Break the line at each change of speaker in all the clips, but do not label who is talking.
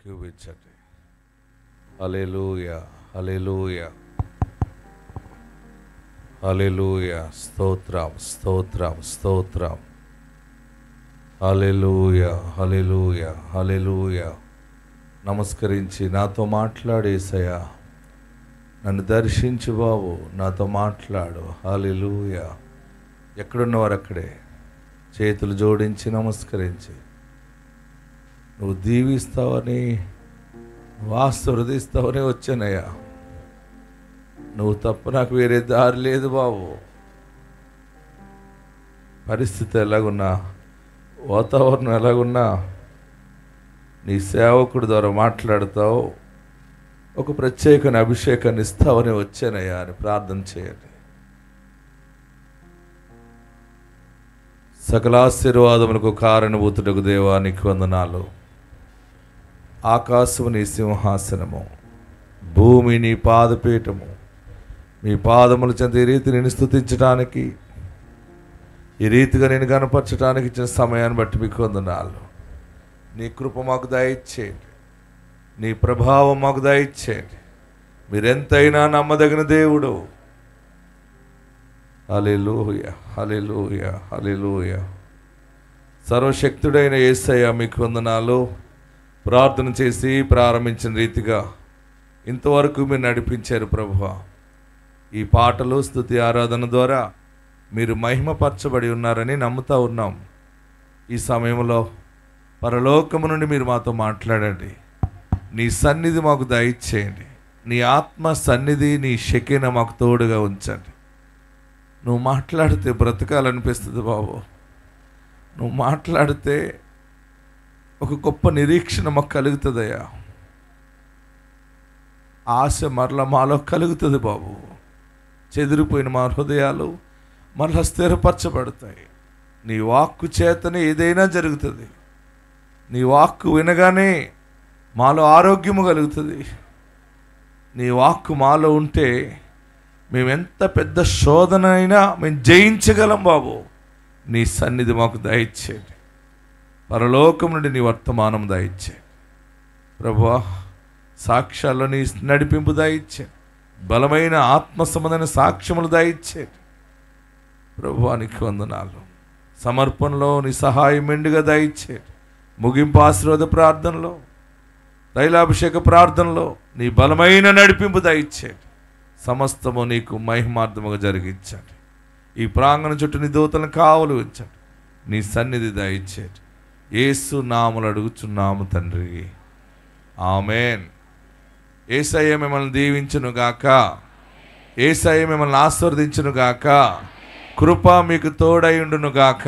ఏకీభవించండి. హల్లెలూయా, హల్లెలూయా, హల్లెలూయా. స్తోత్రం, స్తోత్రం, స్తోత్రం. హల్లెలూయా, హల్లెలూయా, హల్లెలూయా. నమస్కరించి నాతో మాట్లాడు యేసయ్యా, నన్ను దర్శించు బాబు, నాతో మాట్లాడు. హల్లెలూయా. ఎక్కడున్నవారు అక్కడే చేతులు జోడించి నమస్కరించి, నువ్వు దీవిస్తావని, నువ్వు ఆశీర్వదిస్తావని వచ్చానయ్యా. నువ్వు తప్ప నాకు వేరే దారి లేదు బాబు. పరిస్థితి ఎలాగున్నా, వాతావరణం ఎలాగున్నా, నీ సేవకుడి ద్వారా మాట్లాడతావు, ఒక ప్రత్యేకమైన అభిషేకాన్ని ఇస్తావని వచ్చానయ్యా అని ప్రార్థన చేయండి. సకల ఆశీర్వాదములకు కారణభూతుడకు దేవానికి వందనాలు. ఆకాశము నీ సింహాసనము, భూమి నీ పాదపీఠము. మీ పాదముల చెంత ఈ రీతి నేను స్తుతించడానికి, ఈ రీతిగా నేను కనపరచడానికి ఇచ్చిన సమయాన్ని బట్టి మీకు వందనాలు. నీ కృప మాకు దయచేయండి, నీ ప్రభావం మాకు దయచేయండి. మీరెంతైనా నమ్మదగిన దేవుడు. హల్లెలూయా, హల్లెలూయా, హల్లెలూయా. సర్వశక్తుడైన యేసయ్య మీకు వందనాలు. ప్రార్థన చేసి ప్రారంభించిన రీతిగా ఇంతవరకు మీరు నడిపించారు ప్రభువా. ఈ పాటలు, స్తుతి, ఆరాధన ద్వారా మీరు మహిమపరచబడి ఉన్నారని నమ్ముతా ఉన్నాం. ఈ సమయంలో పరలోకము నుండి మీరు మాతో మాట్లాడండి. నీ సన్నిధి మాకు దయచేయండి. నీ ఆత్మ సన్నిధి, నీ షెకిన మాకు తోడుగా ఉంచండి. నువ్వు మాట్లాడితే బ్రతకాలనిపిస్తుంది బాబు. నువ్వు మాట్లాడితే ఒక గొప్ప నిరీక్షణ మాకు కలుగుతుందయ్యా. ఆశ మరల మాలో కలుగుతుంది బాబు. చెదిరిపోయిన మా హృదయాలు మరలా స్థిరపరచబడతాయి. నీ వాక్కు చేతనే ఏదైనా జరుగుతుంది. నీ వాక్కు వినగానే మాలో ఆరోగ్యము కలుగుతుంది. నీ వాక్కు మాలో ఉంటే మేము ఎంత పెద్ద శోధన అయినా మేము జయించగలం బాబు. నీ సన్నిధి మాకు దయచేయండి. పరలోకం నుండి నీ వర్తమానం దయచేయండి ప్రభువా. సాక్ష్యాల్లో నీ నడిపింపు దయచేయండి. బలమైన ఆత్మ సంబంధమైన సాక్ష్యములు దయచేయండి ప్రభువానికి వందనాలు. సమర్పణలో నీ సహాయం మెండుగా దయచేయండి. ముగింపు ఆశీర్వాద ప్రార్థనలో, తైలాభిషేక ప్రార్థనలో నీ బలమైన నడిపింపు దయచేయండి. సమస్తము నీకు మహిమార్థముగా జరిగించండి. ఈ ప్రాంగణ చుట్టూ నీ దూతలను కావలు ఉంచండి. నీ సన్నిధి దయచేయండి. యేసు నామములో అడుగుచున్నాము తండ్రి, ఆమేన్. యేసయ్య మిమ్మల్ని దీవించును గాక. యేసయ్య మిమ్మల్ని ఆశీర్వదించును గాక. కృప మీకు తోడైండును గాక.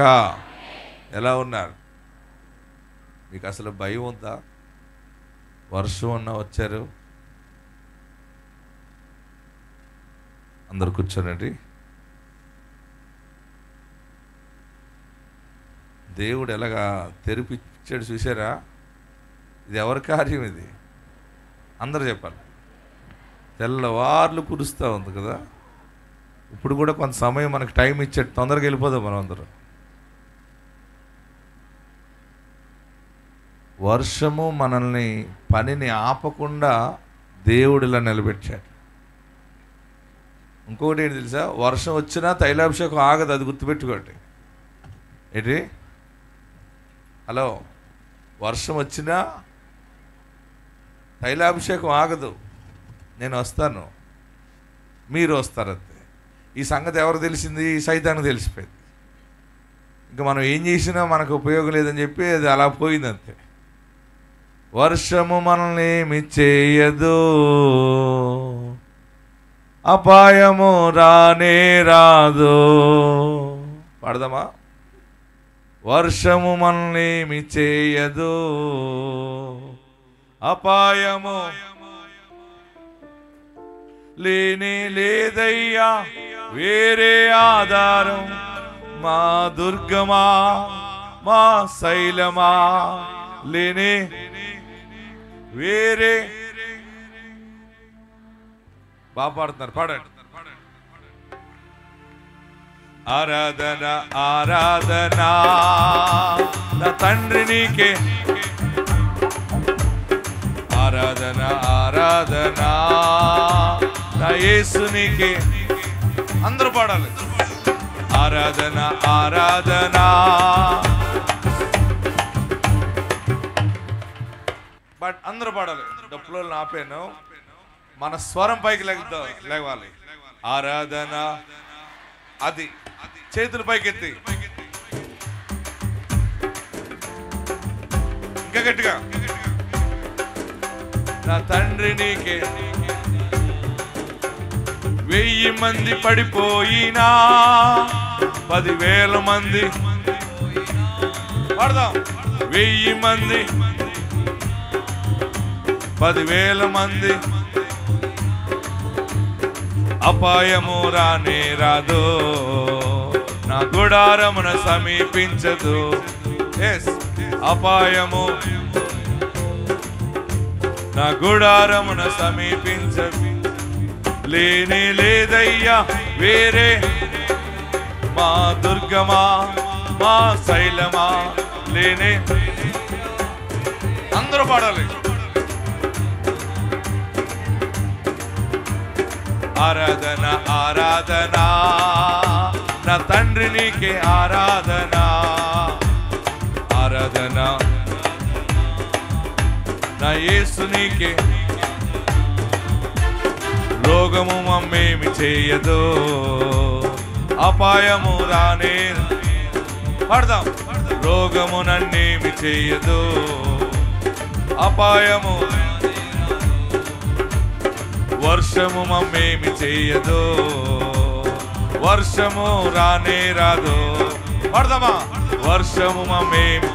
ఎలా ఉన్నారు? మీకు అసలు భయం ఉందా? వర్షం అన్నా వచ్చారు. అందరు కూర్చోనండి. దేవుడు ఎలాగా తెరిపిచ్చాడు చూసారా? ఇది ఎవరి కార్యం? ఇది అందరూ చెప్పాలి. తెల్లవార్లు కురుస్తూ ఉంది కదా. ఇప్పుడు కూడా కొంత సమయం మనకు టైం ఇచ్చాడు, తొందరగా వెళ్ళిపోదాం మనం అందరం. వర్షము మనల్ని, పనిని ఆపకుండా దేవుడిలా నిలబెట్టాడు. ఇంకొకటి ఏంటి తెలుసా? వర్షం వచ్చినా తైలాభిషేకం ఆగదు. అది గుర్తుపెట్టుకోండి. ఏంటి? హలో, వర్షం వచ్చినా తైలాభిషేకం ఆగదు. నేను వస్తాను, మీరు వస్తారంతే. ఈ సంగతి ఎవరు తెలిసింది? సైతానికి తెలిసిపోయింది. ఇంకా మనం ఏం చేసినా మనకు ఉపయోగం లేదని చెప్పి అది అలా పోయిందంతే. వర్షము మనల్ని ఏమి చేయదు, అపాయము రానే రాదు. పాడదామా? వర్షము మనల్ని ఏమి చేయదు, అపాయము లేనే లేదయ్యా వేరే ఆధారం. మా దుర్గమా, మా శైలమా, లేనే వేరే. బాగా పాడుతున్నారు, పాడండి. ఆరాధన ఆరాధన నా తండ్రి నీకే, ఆరాధన ఆరాధన నా యేసునికి. అందరూ పాడాలి. ఆరాధన ఆరాధన. బట్ అందరూ పాడాలి. డప్పులో ఆపాను. మన స్వరం పైకి లేవాలి. ఆరాధన. అది చేతులు పైకెత్తి ఇంకా గట్టిగా. నా తండ్రి నీకే. 1000 మంది పడిపోయినా 10,000 మంది పాడదాం. 1000 మంది 10,000 మంది అపాయము రానే రాదు, నా గుడారమున సమీపించదు. అపాయము నా గుడారమున సమీపించదు. లేనే లేదయ్యా వేరే మా దుర్గమా మా శైలమా. లేనే. అందరూ పాడాలి. ఆరాధన ఆరాధన నా తండ్రి నీకే ఆరాధన. ఆరాధన నా యేసు నీకే. రోగము మమ్మేమి చేయదు, అపాయము రానే. పాడదాం. రోగము నన్నేమి చేయదు, అపాయము. వర్షము మమ్మేమి చేయదు, వర్షము రానే రాదు. పాడదామా. వర్షము మమ్మేమి.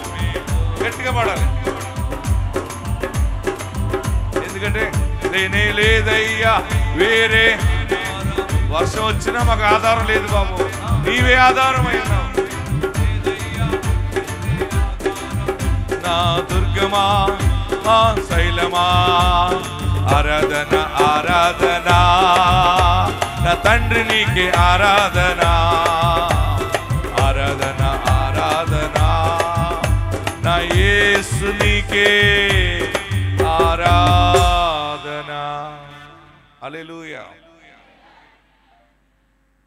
గట్టిగా పాడాలి. ఎందుకంటే లేనే లేదయ్యా వేరే. వర్షం వచ్చినా మాకు ఆధారం లేదు బాబు, నీవే ఆధారం అయినావు. నా దుర్గమా మా శైలమా. ఆరాధన ఆరాధన నా తండ్రి నీకే ఆరాధన. ఆరాధన ఆరాధన నా యేసు నీకే ఆరాధన. హల్లెలూయా.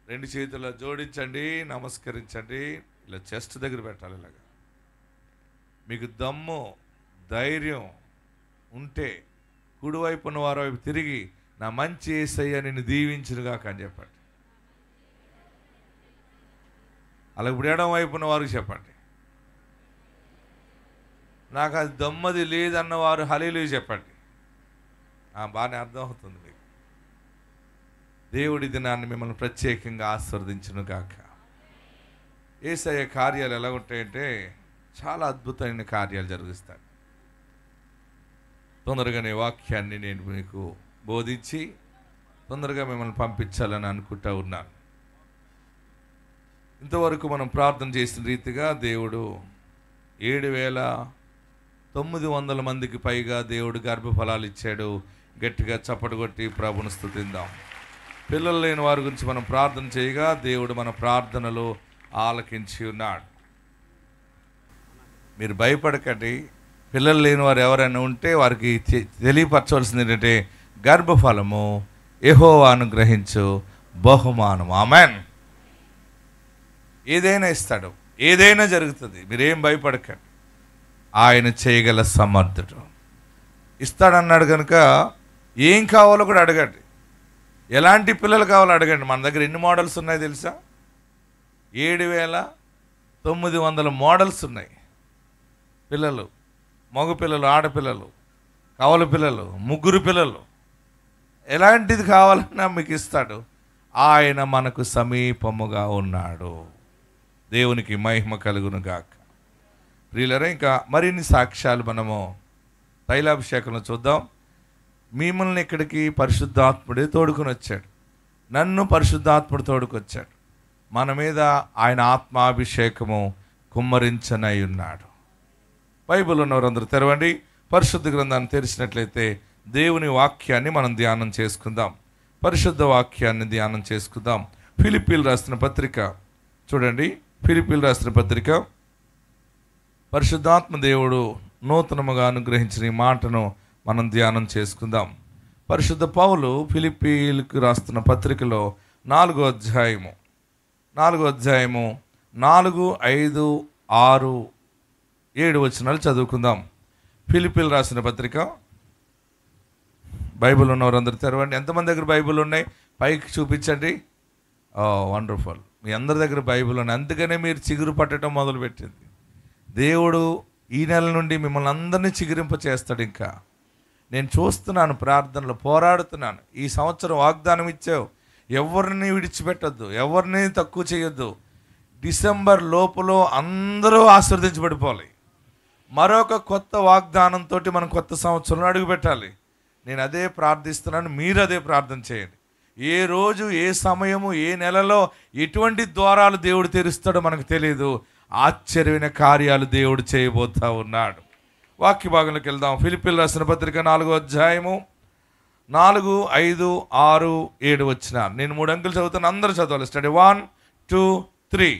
2 చేతులు జోడించండి, నమస్కరించండి. ఇలా చెస్ట్ దగ్గర పెట్టాలి. ఇలాగా మీకు దమ్ము ధైర్యం ఉంటే కుడివైపు ఉన్న వారి వైపు తిరిగి నా మంచి యేసయ్య నిన్ను దీవించునుగాక అని చెప్పండి. అలా ఇప్పుడు ఎడం వైపు ఉన్న వారికి చెప్పండి. నాకు అది దమ్మది లేదన్నవారు హల్లెలూయా చెప్పండి. బాగానే అర్థమవుతుంది మీకు. దేవుడి దినాన్ని మిమ్మల్ని ప్రత్యేకంగా ఆశీర్వదించునుగాక. యేసయ్య కార్యాలు ఎలా ఉంటాయంటే చాలా అద్భుతమైన కార్యాలు జరిగిస్తాడు. తొందరగానే వాక్యాన్ని నేను మీకు బోధించి తొందరగా మిమ్మల్ని పంపించాలని అనుకుంటా ఉన్నాను. ఇంతవరకు మనం ప్రార్థన చేసిన రీతిగా దేవుడు 7,900 మందికి పైగా దేవుడు గర్భఫలాలు ఇచ్చాడు. గట్టిగా చప్పటి కొట్టి ప్రభుని స్తుతిద్దాం. పిల్లలు లేని వారి గురించి మనం ప్రార్థన చేయగా దేవుడు మన ప్రార్థనలు ఆలకించి ఉన్నాడు. మీరు భయపడకండి. పిల్లలు లేని వారు ఎవరైనా ఉంటే వారికి తెలియపరచవలసింది ఏంటంటే గర్భఫలము యెహోవా అనుగ్రహించు బహుమానం. ఆమెన్. ఏదైనా ఇస్తాడు, ఏదైనా జరుగుతుంది. మీరేం భయపడకండి. ఆయన చేయగల సమర్థుడు. ఇస్తాడన్నాడు కనుక ఏం కావాలో కూడా అడగండి. ఎలాంటి పిల్లలు కావాలో అడగండి. మన దగ్గర ఎన్ని మోడల్స్ ఉన్నాయి తెలుసా? 7,900 మోడల్స్ ఉన్నాయి. పిల్లలు, మగ పిల్లలు, ఆడపిల్లలు, కవల పిల్లలు, ముగ్గురు పిల్లలు. ఎలాంటిది కావాలన్నా మీకు ఇస్తాడు. ఆయన మనకు సమీపముగా ఉన్నాడు. దేవునికి మహిమ కలుగును గాక. ప్రియులరా, ఇంకా మరిన్ని సాక్ష్యాలు మనము తైలాభిషేకంలో చూద్దాం. మిమ్మల్ని ఇక్కడికి పరిశుద్ధాత్ముడే తోడుకొని వచ్చాడు. నన్ను పరిశుద్ధాత్ముడు తోడుకొచ్చాడు. మన మీద ఆయన ఆత్మాభిషేకము కుమ్మరించనై ఉన్నాడు. బైబిల్ ఉన్నవారందరూ తెరవండి. పరిశుద్ధ గ్రంథాన్ని తెరిచినట్లయితే దేవుని వాక్యాన్ని మనం ధ్యానం చేసుకుందాం. పరిశుద్ధ వాక్యాన్ని ధ్యానం చేసుకుందాం. ఫిలిప్పీలు రాసిన పత్రిక చూడండి. ఫిలిప్పీలు రాసిన పత్రిక. పరిశుద్ధాత్మ దేవుడు నూతనముగా అనుగ్రహించిన ఈ మాటను మనం ధ్యానం చేసుకుందాం. పరిశుద్ధ పౌలు ఫిలిప్పీలకు రాస్తున్న పత్రికలో 4వ అధ్యాయము 4, 5, 6, 7 వచనాలు చదువుకుందాం. ఫిలిప్పీలు రాసిన పత్రిక. బైబిల్ ఉన్నవారందరూ తెరవండి. ఎంతమంది దగ్గర బైబిల్ ఉన్నాయి? పైకి చూపించండి. వండర్ఫుల్, మీ అందరి దగ్గర బైబిల్ ఉన్నాయి. అందుకనే మీరు చిగురు పట్టడం మొదలుపెట్టింది. దేవుడు ఈ నెల నుండి మిమ్మల్ని అందరినీ చిగురింప చేస్తాడు. ఇంకా నేను చూస్తున్నాను, ప్రార్థనలో పోరాడుతున్నాను. ఈ సంవత్సరం వాగ్దానం ఇచ్చావు, ఎవరిని విడిచిపెట్టద్దు, ఎవరిని తక్కువ చేయొద్దు. డిసెంబర్ లోపల అందరూ ఆశీర్వదించబడిపోవాలి. మరొక కొత్త వాగ్దానంతో మనం కొత్త సంవత్సరంలో అడుగుపెట్టాలి. నేను అదే ప్రార్థిస్తున్నాను, మీరు అదే ప్రార్థన చేయండి. ఏ రోజు, ఏ సమయము, ఏ నెలలో ఎటువంటి ద్వారాలు దేవుడు తెరుస్తాడో మనకు తెలియదు. ఆశ్చర్యమైన కార్యాలు దేవుడు చేయబోతా ఉన్నాడు. వాక్య భాగంలోకి వెళ్దాం. ఫిలిప్పీలు రాసిన పత్రిక 4వ అధ్యాయము 4, 5, 6, 7 వచనాలు. నేను 3 అంకెలు చదువుతాను, అందరూ చదవాలి. స్టడీ 1, 2, 3.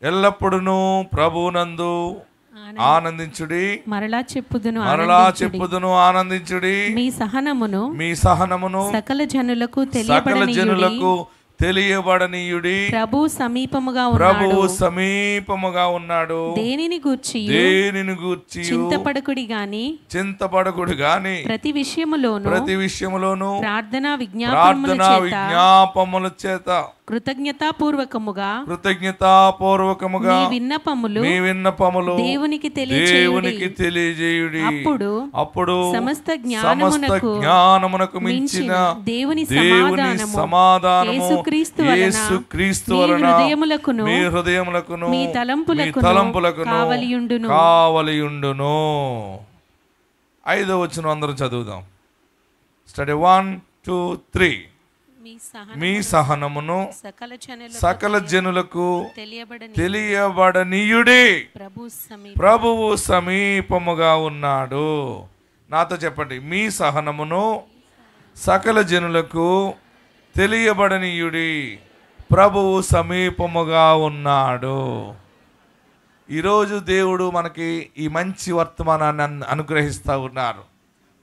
ఎల్లప్పుడూ ప్రభువునందు ఆనందించుడి, మరలా చెప్పుదును ఆనందించుడి. మీ సహనమును సకల జనులకు తెలియబడనీయుడి. ప్రభు సమీపముగా ఉన్నాడు. దేనిని గూర్చి చింతపడకుడి గాని ప్రతి విషయములోను ప్రార్థనా విజ్ఞాపముల చేత కృతజ్ఞతాపూర్వకముగా మీ విన్నపములు దేవునికి తెలియజేయుడి. అప్పుడు సమస్త జ్ఞానమునకు మించిన దేవుని సమాధానము యేసుక్రీస్తు వలన మీ హృదయములకును మీ తలంపులకును కావలియుండును. 5వ వచనం అందరం చదువుదాం. స్టడీ 1, 2, 3. మీ సహనమును సకల జనులకు తెలియబడనీయుడి. ప్రభువు సమీపముగా ఉన్నాడు. నాతో చెప్పండి, మీ సహనమును సకల జనులకు తెలియబడనీయుడి. ప్రభువు సమీపముగా ఉన్నాడు. ఈరోజు దేవుడు మనకి ఈ మంచి వర్తమానాన్ని అనుగ్రహిస్తూ ఉన్నారు.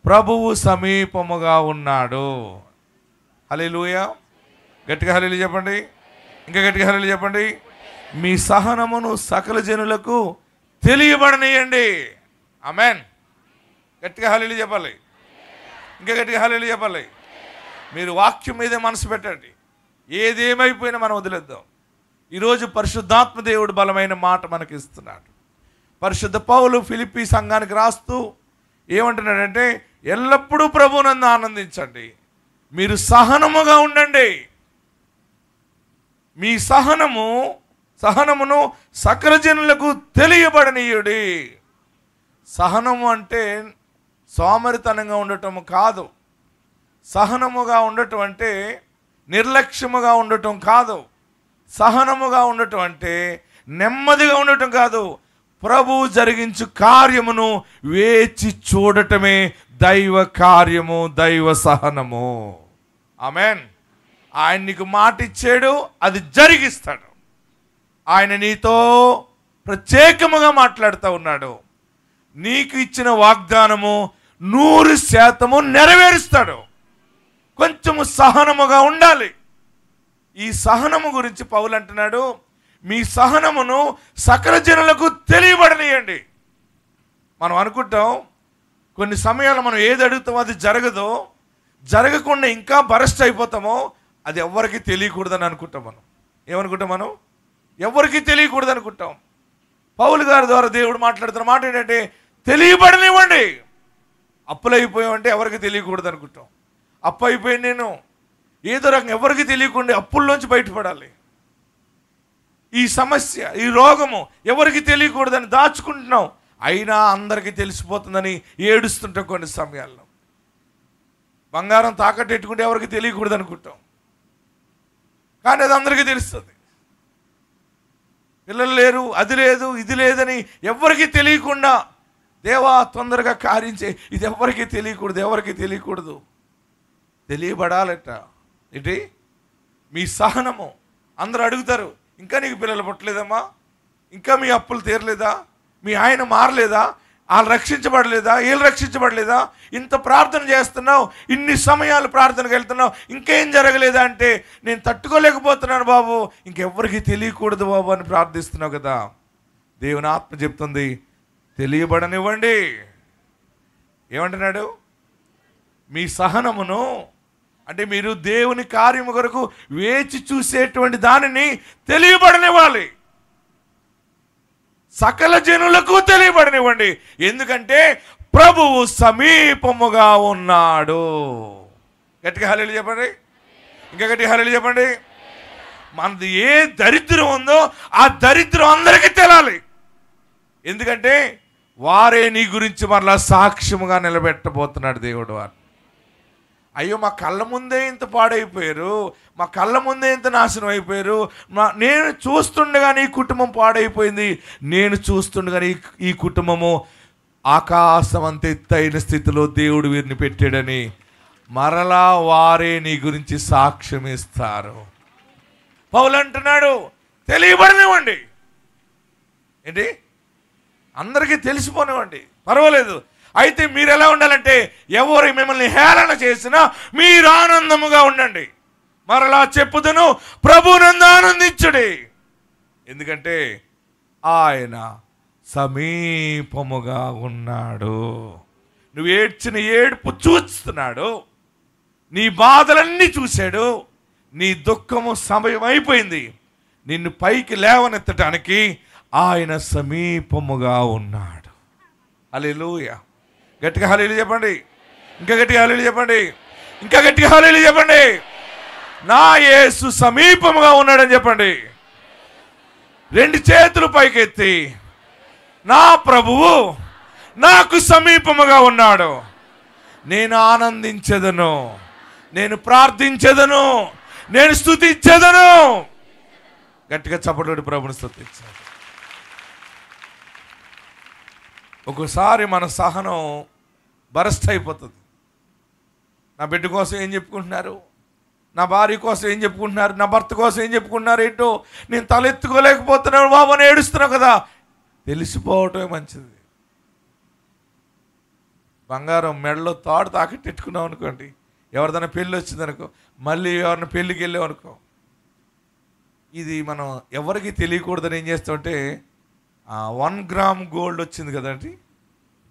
ప్రభువు సమీపముగా ఉన్నాడు. హల్లెలూయా. గట్టిగా హల్లెలూయా చెప్పండి. ఇంకా గట్టిగా హల్లెలూయా చెప్పండి. మీ సహనమును సకల జనులకు తెలియబడనీయండి. ఆమేన్. గట్టిగా హల్లెలూయా చెప్పాలి. ఇంకా గట్టిగా హల్లెలూయా చెప్పాలి. మీరు వాక్యం మీదే మనసు పెట్టండి. ఏదేమైపోయినా మనం వదిలేద్దాం. ఈరోజు పరిశుద్ధాత్మ దేవుడు బలమైన మాట మనకి ఇస్తున్నాడు. పరిశుద్ధ పౌలు ఫిలిప్పీ సంఘానికి రాస్తూ ఏమంటున్నాడంటే, ఎల్లప్పుడూ ప్రభువునందు ఆనందించండి, మీరు సహనముగా ఉండండి. మీ సహనమును సకల జనులకు తెలియబడనీయుడి. సహనము అంటే సోమరితనంగా ఉండటం కాదు. సహనముగా ఉండటం అంటే నిర్లక్ష్యముగా ఉండటం కాదు. సహనముగా ఉండటం అంటే నెమ్మదిగా ఉండటం కాదు. ప్రభు జరిగించు కార్యమును వేచి చూడటమే దైవ కార్యము, దైవ సహనము. ఆమేన్. ఆయన నీకు మాట ఇచ్చాడు, అది జరిగిస్తాడు. ఆయన నీతో ప్రత్యేకముగా మాట్లాడుతూ ఉన్నాడు. నీకు ఇచ్చిన వాగ్దానము 100% నెరవేరుస్తాడు. కొంచెము సహనముగా ఉండాలి. ఈ సహనము గురించి పౌలు అంటున్నాడు, మీ సహనమును సకల జనులకు తెలియబడనీయండి. మనం అనుకుంటాం కొన్ని సమయాలు మనం ఏది అడుగుతామో అది జరగదో, జరగకుండా ఇంకా బరస్ట్ అయిపోతామో, అది ఎవరికి తెలియకూడదని అనుకుంటాం. మనం ఏమనుకుంటాం? మనం ఎవరికి తెలియకూడదు అనుకుంటాం. పౌలు గారి ద్వారా దేవుడు మాట్లాడుతున్న మాట ఏంటంటే, తెలియబడనివ్వండి. అప్పులు అయిపోయామంటే ఎవరికి తెలియకూడదు అనుకుంటాం. అప్పు అయిపోయింది, నేను ఏదో రకంగా ఎవరికి తెలియకుండా అప్పుల్లోంచి బయటపడాలి. ఈ సమస్య, ఈ రోగము ఎవరికి తెలియకూడదని దాచుకుంటున్నాం. అయినా అందరికీ తెలిసిపోతుందని ఏడుస్తుంటాం. కొన్ని సమయాల్లో బంగారం తాకట్టు పెట్టుకుంటే ఎవరికి తెలియకూడదు అనుకుంటాం, కానీ అది అందరికీ తెలుస్తుంది. పిల్లలు లేరు, అది లేదు, ఇది లేదని ఎవరికి తెలియకుండా దేవా తొందరగా కార్యించే, ఇది ఎవరికి తెలియకూడదు, ఎవరికి తెలియకూడదు. తెలియబడాలట. ఏంటి? మీ సహనము. అందరూ అడుగుతారు, ఇంకా నీకు పిల్లలు పుట్టలేదమ్మా, ఇంకా మీ అప్పులు తీరలేదా, మీ ఆయన మారలేదా, వాళ్ళు రక్షించబడలేదా, వీళ్ళు రక్షించబడలేదా, ఇంత ప్రార్థన చేస్తున్నావు, ఇన్ని సమయాలు ప్రార్థనకు వెళ్తున్నావు, ఇంకేం జరగలేదా అంటే, నేను తట్టుకోలేకపోతున్నాను బాబు, ఇంకెవ్వరికి తెలియకూడదు బాబు అని ప్రార్థిస్తున్నావు కదా. దేవుని ఆత్మ చెప్తుంది, తెలియబడనివ్వండి. ఏమంటున్నాడు? మీ సహనమును, అంటే మీరు దేవుని కార్యము కొరకు వేచి చూసేటువంటి దానిని తెలియబడనివ్వాలి. సకల జనులకు తెలియబడనివ్వండి, ఎందుకంటే ప్రభువు సమీపముగా ఉన్నాడు. గట్టిగా హల్లెలూయా చెప్పండి. ఇంకా గట్టిగా హల్లెలూయా చెప్పండి. మనది ఏ దరిద్రం ఉందో ఆ దరిద్రం అందరికీ తెలాలి. ఎందుకంటే వారే నీ గురించి మరలా సాక్ష్యముగా నిలబెట్టబోతున్నాడు దేవుడు. వారు అయ్యో మా కళ్ళ ముందే ఇంత పాడైపోయారు, మా కళ్ళ ముందే ఇంత నాశనం అయిపోయారు, నేను చూస్తుండగా నీ కుటుంబం పాడైపోయింది, నేను చూస్తుండగా ఈ కుటుంబము ఆకాశం అంత ఎత్తైన స్థితిలో దేవుడు వీరిని పెట్టాడని మరలా వారే నీ గురించి సాక్ష్యం ఇస్తారు. పౌలు అంటున్నాడు, తెలియబడనివ్వండి. ఏంటి? అందరికీ తెలిసిపోనివ్వండి, పర్వాలేదు. అయితే మీరు ఎలా ఉండాలంటే, ఎవరు మిమ్మల్ని హేళన చేసినా మీరు ఆనందముగా ఉండండి. మరలా చెప్పుదును, ప్రభునందు ఆనందించుడి, ఎందుకంటే ఆయన సమీపముగా ఉన్నాడు. నువ్వు ఏడ్చిన ఏడుపు చూస్తున్నాడు, నీ బాధలన్నీ చూశాడు, నీ దుఃఖము సమయం అయిపోయింది, నిన్ను పైకి లేవనెత్తడానికి ఆయన సమీపముగా ఉన్నాడు. హల్లెలూయా. గట్టిగా హల్లెలూయా చెప్పండి. ఇంకా గట్టిగా హల్లెలూయా చెప్పండి. ఇంకా గట్టిగా హల్లెలూయా చెప్పండి. నా యేసు సమీపముగా ఉన్నాడని చెప్పండి. రెండు చేతులు పైకెత్తి, నా ప్రభువు నాకు సమీపముగా ఉన్నాడు, నేను ఆనందించెదను, నేను ప్రార్థించెదను, నేను స్తుతించెదను. గట్టిగా చప్పట్లు ప్రభుని స్తుతించాలి. ఒక్కోసారి మన సహనం బరస్ట్ అయిపోతుంది. నా బిడ్డ కోసం ఏం చెప్పుకుంటున్నారు, నా భార్య కోసం ఏం చెప్పుకుంటున్నారు, నా భర్త కోసం ఏం చెప్పుకుంటున్నారు, ఏంటో నేను తలెత్తుకోలేకపోతున్నాను బాబు అని ఏడుస్తున్నావు కదా. తెలిసిపోవటమే మంచిది. బంగారం మెడలో తాడు తాకట్టెట్టుకున్నావు అనుకోండి, ఎవరిదైనా పెళ్ళి వచ్చిందనుకో, మళ్ళీ ఎవరిని పెళ్ళికి వెళ్ళావు అనుకో, ఇది మనం ఎవరికి తెలియకూడదని ఏం చేస్తామంటే, 1 గ్రామ్ గోల్డ్ వచ్చింది కదండి.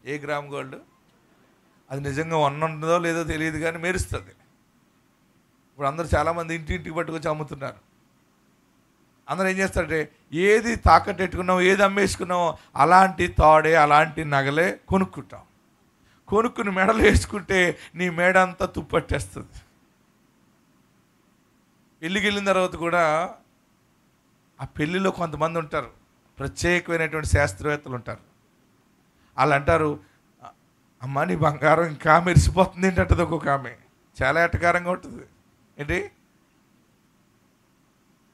ఏ గ్రామ్ గోల్డ్? అది నిజంగా 1 ఉంటుందో లేదో తెలియదు కానీ మెరుస్తుంది. ఇప్పుడు అందరూ చాలామంది ఇంటింటికి పట్టుకొచ్చి అమ్ముతున్నారు. అందరూ ఏం చేస్తారంటే, ఏది తాకట్టెట్టుకున్నామో, ఏది అమ్మేసుకున్నామో అలాంటి తాడే, అలాంటి నగలే కొనుక్కుంటాం. కొనుక్కుని మెడలు వేసుకుంటే నీ మెడ అంతా తుప్పట్టేస్తుంది. పెళ్ళికి వెళ్ళిన తర్వాత కూడా ఆ పెళ్ళిలో కొంతమంది ఉంటారు, ప్రత్యేకమైనటువంటి శాస్త్రవేత్తలు ఉంటారు. వాళ్ళు అంటారు, అమ్మ నీ బంగారం ఇంకా మెరిసిపోతుంది ఏంటంటది ఒక్కొక్క ఆమె, చాలా ఎటకారంగా ఉంటుంది. ఏంటి?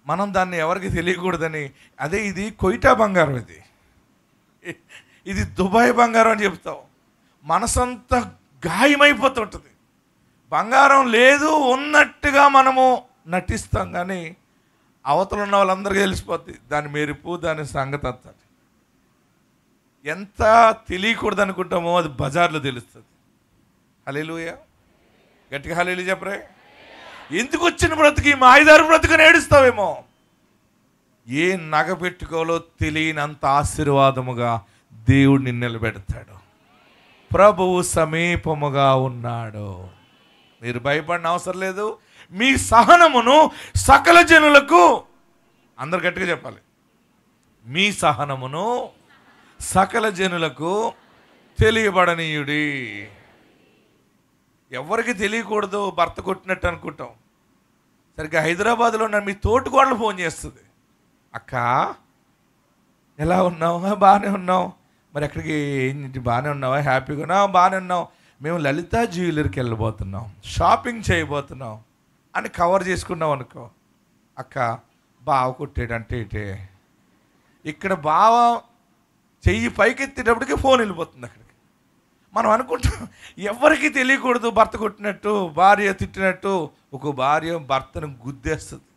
మనం దాన్ని ఎవరికి తెలియకూడదని, అదే ఇది కొయిటా బంగారం, ఇది దుబాయ్ బంగారం అని చెప్తాం. మనసంతా గాయమైపోతుంటుంది. బంగారం లేదు ఉన్నట్టుగా మనము నటిస్తాం, కానీ అవతల ఉన్న వాళ్ళందరికీ తెలిసిపోద్ది దాని మెరుపు, దాని సంగతి అంతా. ఎంత తెలియకూడదు అనుకుంటామో అది బజార్లో తెలుస్తుంది. హల్లెలూయా. గట్టిగా హల్లెలూయా చెప్పరే. ఎందుకు వచ్చిన బ్రతుకి మాయదారు బ్రతుకుని ఏడుస్తావేమో. ఏ నగ పెట్టుకోవాలో తెలియనంత ఆశీర్వాదముగా దేవుడు నిన్ను నిలబెడతాడు. ప్రభువు సమీపముగా ఉన్నాడు. మీరు భయపడిన అవసరం లేదు. మీ సహనమును సకల జనులకు, అందరు గట్టిగా చెప్పాలి, మీ సహనమును సకల జనులకు తెలియబడనీయుడి. ఎవరికి తెలియకూడదు భర్త కొట్టినట్టు అనుకుంటాం. సరిగ్గా హైదరాబాద్లో ఉన్న మీ తోటికోడలు ఫోన్ చేస్తుంది, అక్క ఎలా ఉన్నావు? బాగానే ఉన్నావు. మరి ఎక్కడికి బాగానే ఉన్నావా? హ్యాపీగా ఉన్నావు? బాగానే ఉన్నావు. మేము లలిత జ్యువెలరీకి వెళ్ళబోతున్నాం, షాపింగ్ చేయబోతున్నాం అని కవర్ చేసుకున్నాం అనుకో. అక్క బావ కొట్టాడు అంటే ఇటే. ఇక్కడ బావ చెయ్యి పైకెత్తేటప్పటికి ఫోన్ వెళ్ళిపోతుంది అక్కడికి. మనం అనుకుంటాం ఎవరికి తెలియకూడదు భర్త కొట్టినట్టు, భార్య తిట్టినట్టు. ఒక భార్య భర్తను గుద్దేస్తుంది,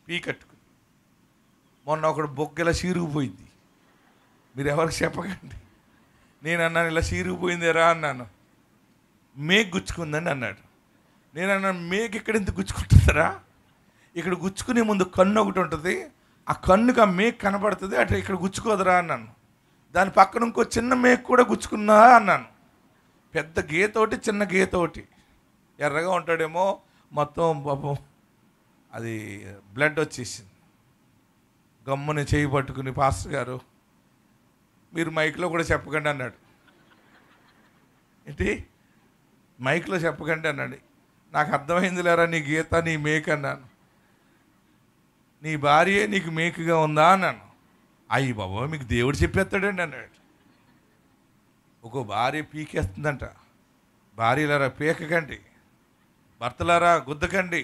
పీకెట్టుకుని. మొన్న ఒకడు బొగ్గల చీరుకుపోయింది, మీరు ఎవరికి చెప్పకండి. నేను అన్నాను ఇలా చీరిగిపోయిందేరా అన్నాను. మేకు గుచ్చుకుందని అన్నాడు. నేను అన్నాను మేకు ఇక్కడ ఎందుకు గుచ్చుకుంటుందిరా, ఇక్కడ గుచ్చుకునే ముందు కన్ను ఒకటి ఉంటుంది, ఆ కన్నుకి ఆ మేకు కనబడుతుంది, అటు ఇక్కడ గుచ్చుకోదురా అన్నాను. దాని పక్కన ఇంకో చిన్న మేకు కూడా గుచ్చుకున్నా అన్నాను. పెద్ద గీతోటి చిన్న గీతోటి, ఎర్రగా ఉంటాడేమో, మొత్తం పాపం అది బ్లడ్ వచ్చేసింది. గమ్ముని చేయి పట్టుకుని పాస్టర్ గారు మీరు మైక్లో కూడా చెప్పకండి అన్నాడు. ఏంటి మైక్లో చెప్పకండి అన్నాడు. నాకు అర్థమైంది లేరా నీ గీత నీ మేక్ అన్నాను. నీ భార్యే నీకు మేకుగా ఉందా అన్నాను. అయ్యి బాబా మీకు దేవుడు చెప్పేస్తాడండి అన్నాడు. ఒక భార్య పీకేస్తుందంట. భార్యలారా పీకకండి, భర్తలారా గుద్దకండి,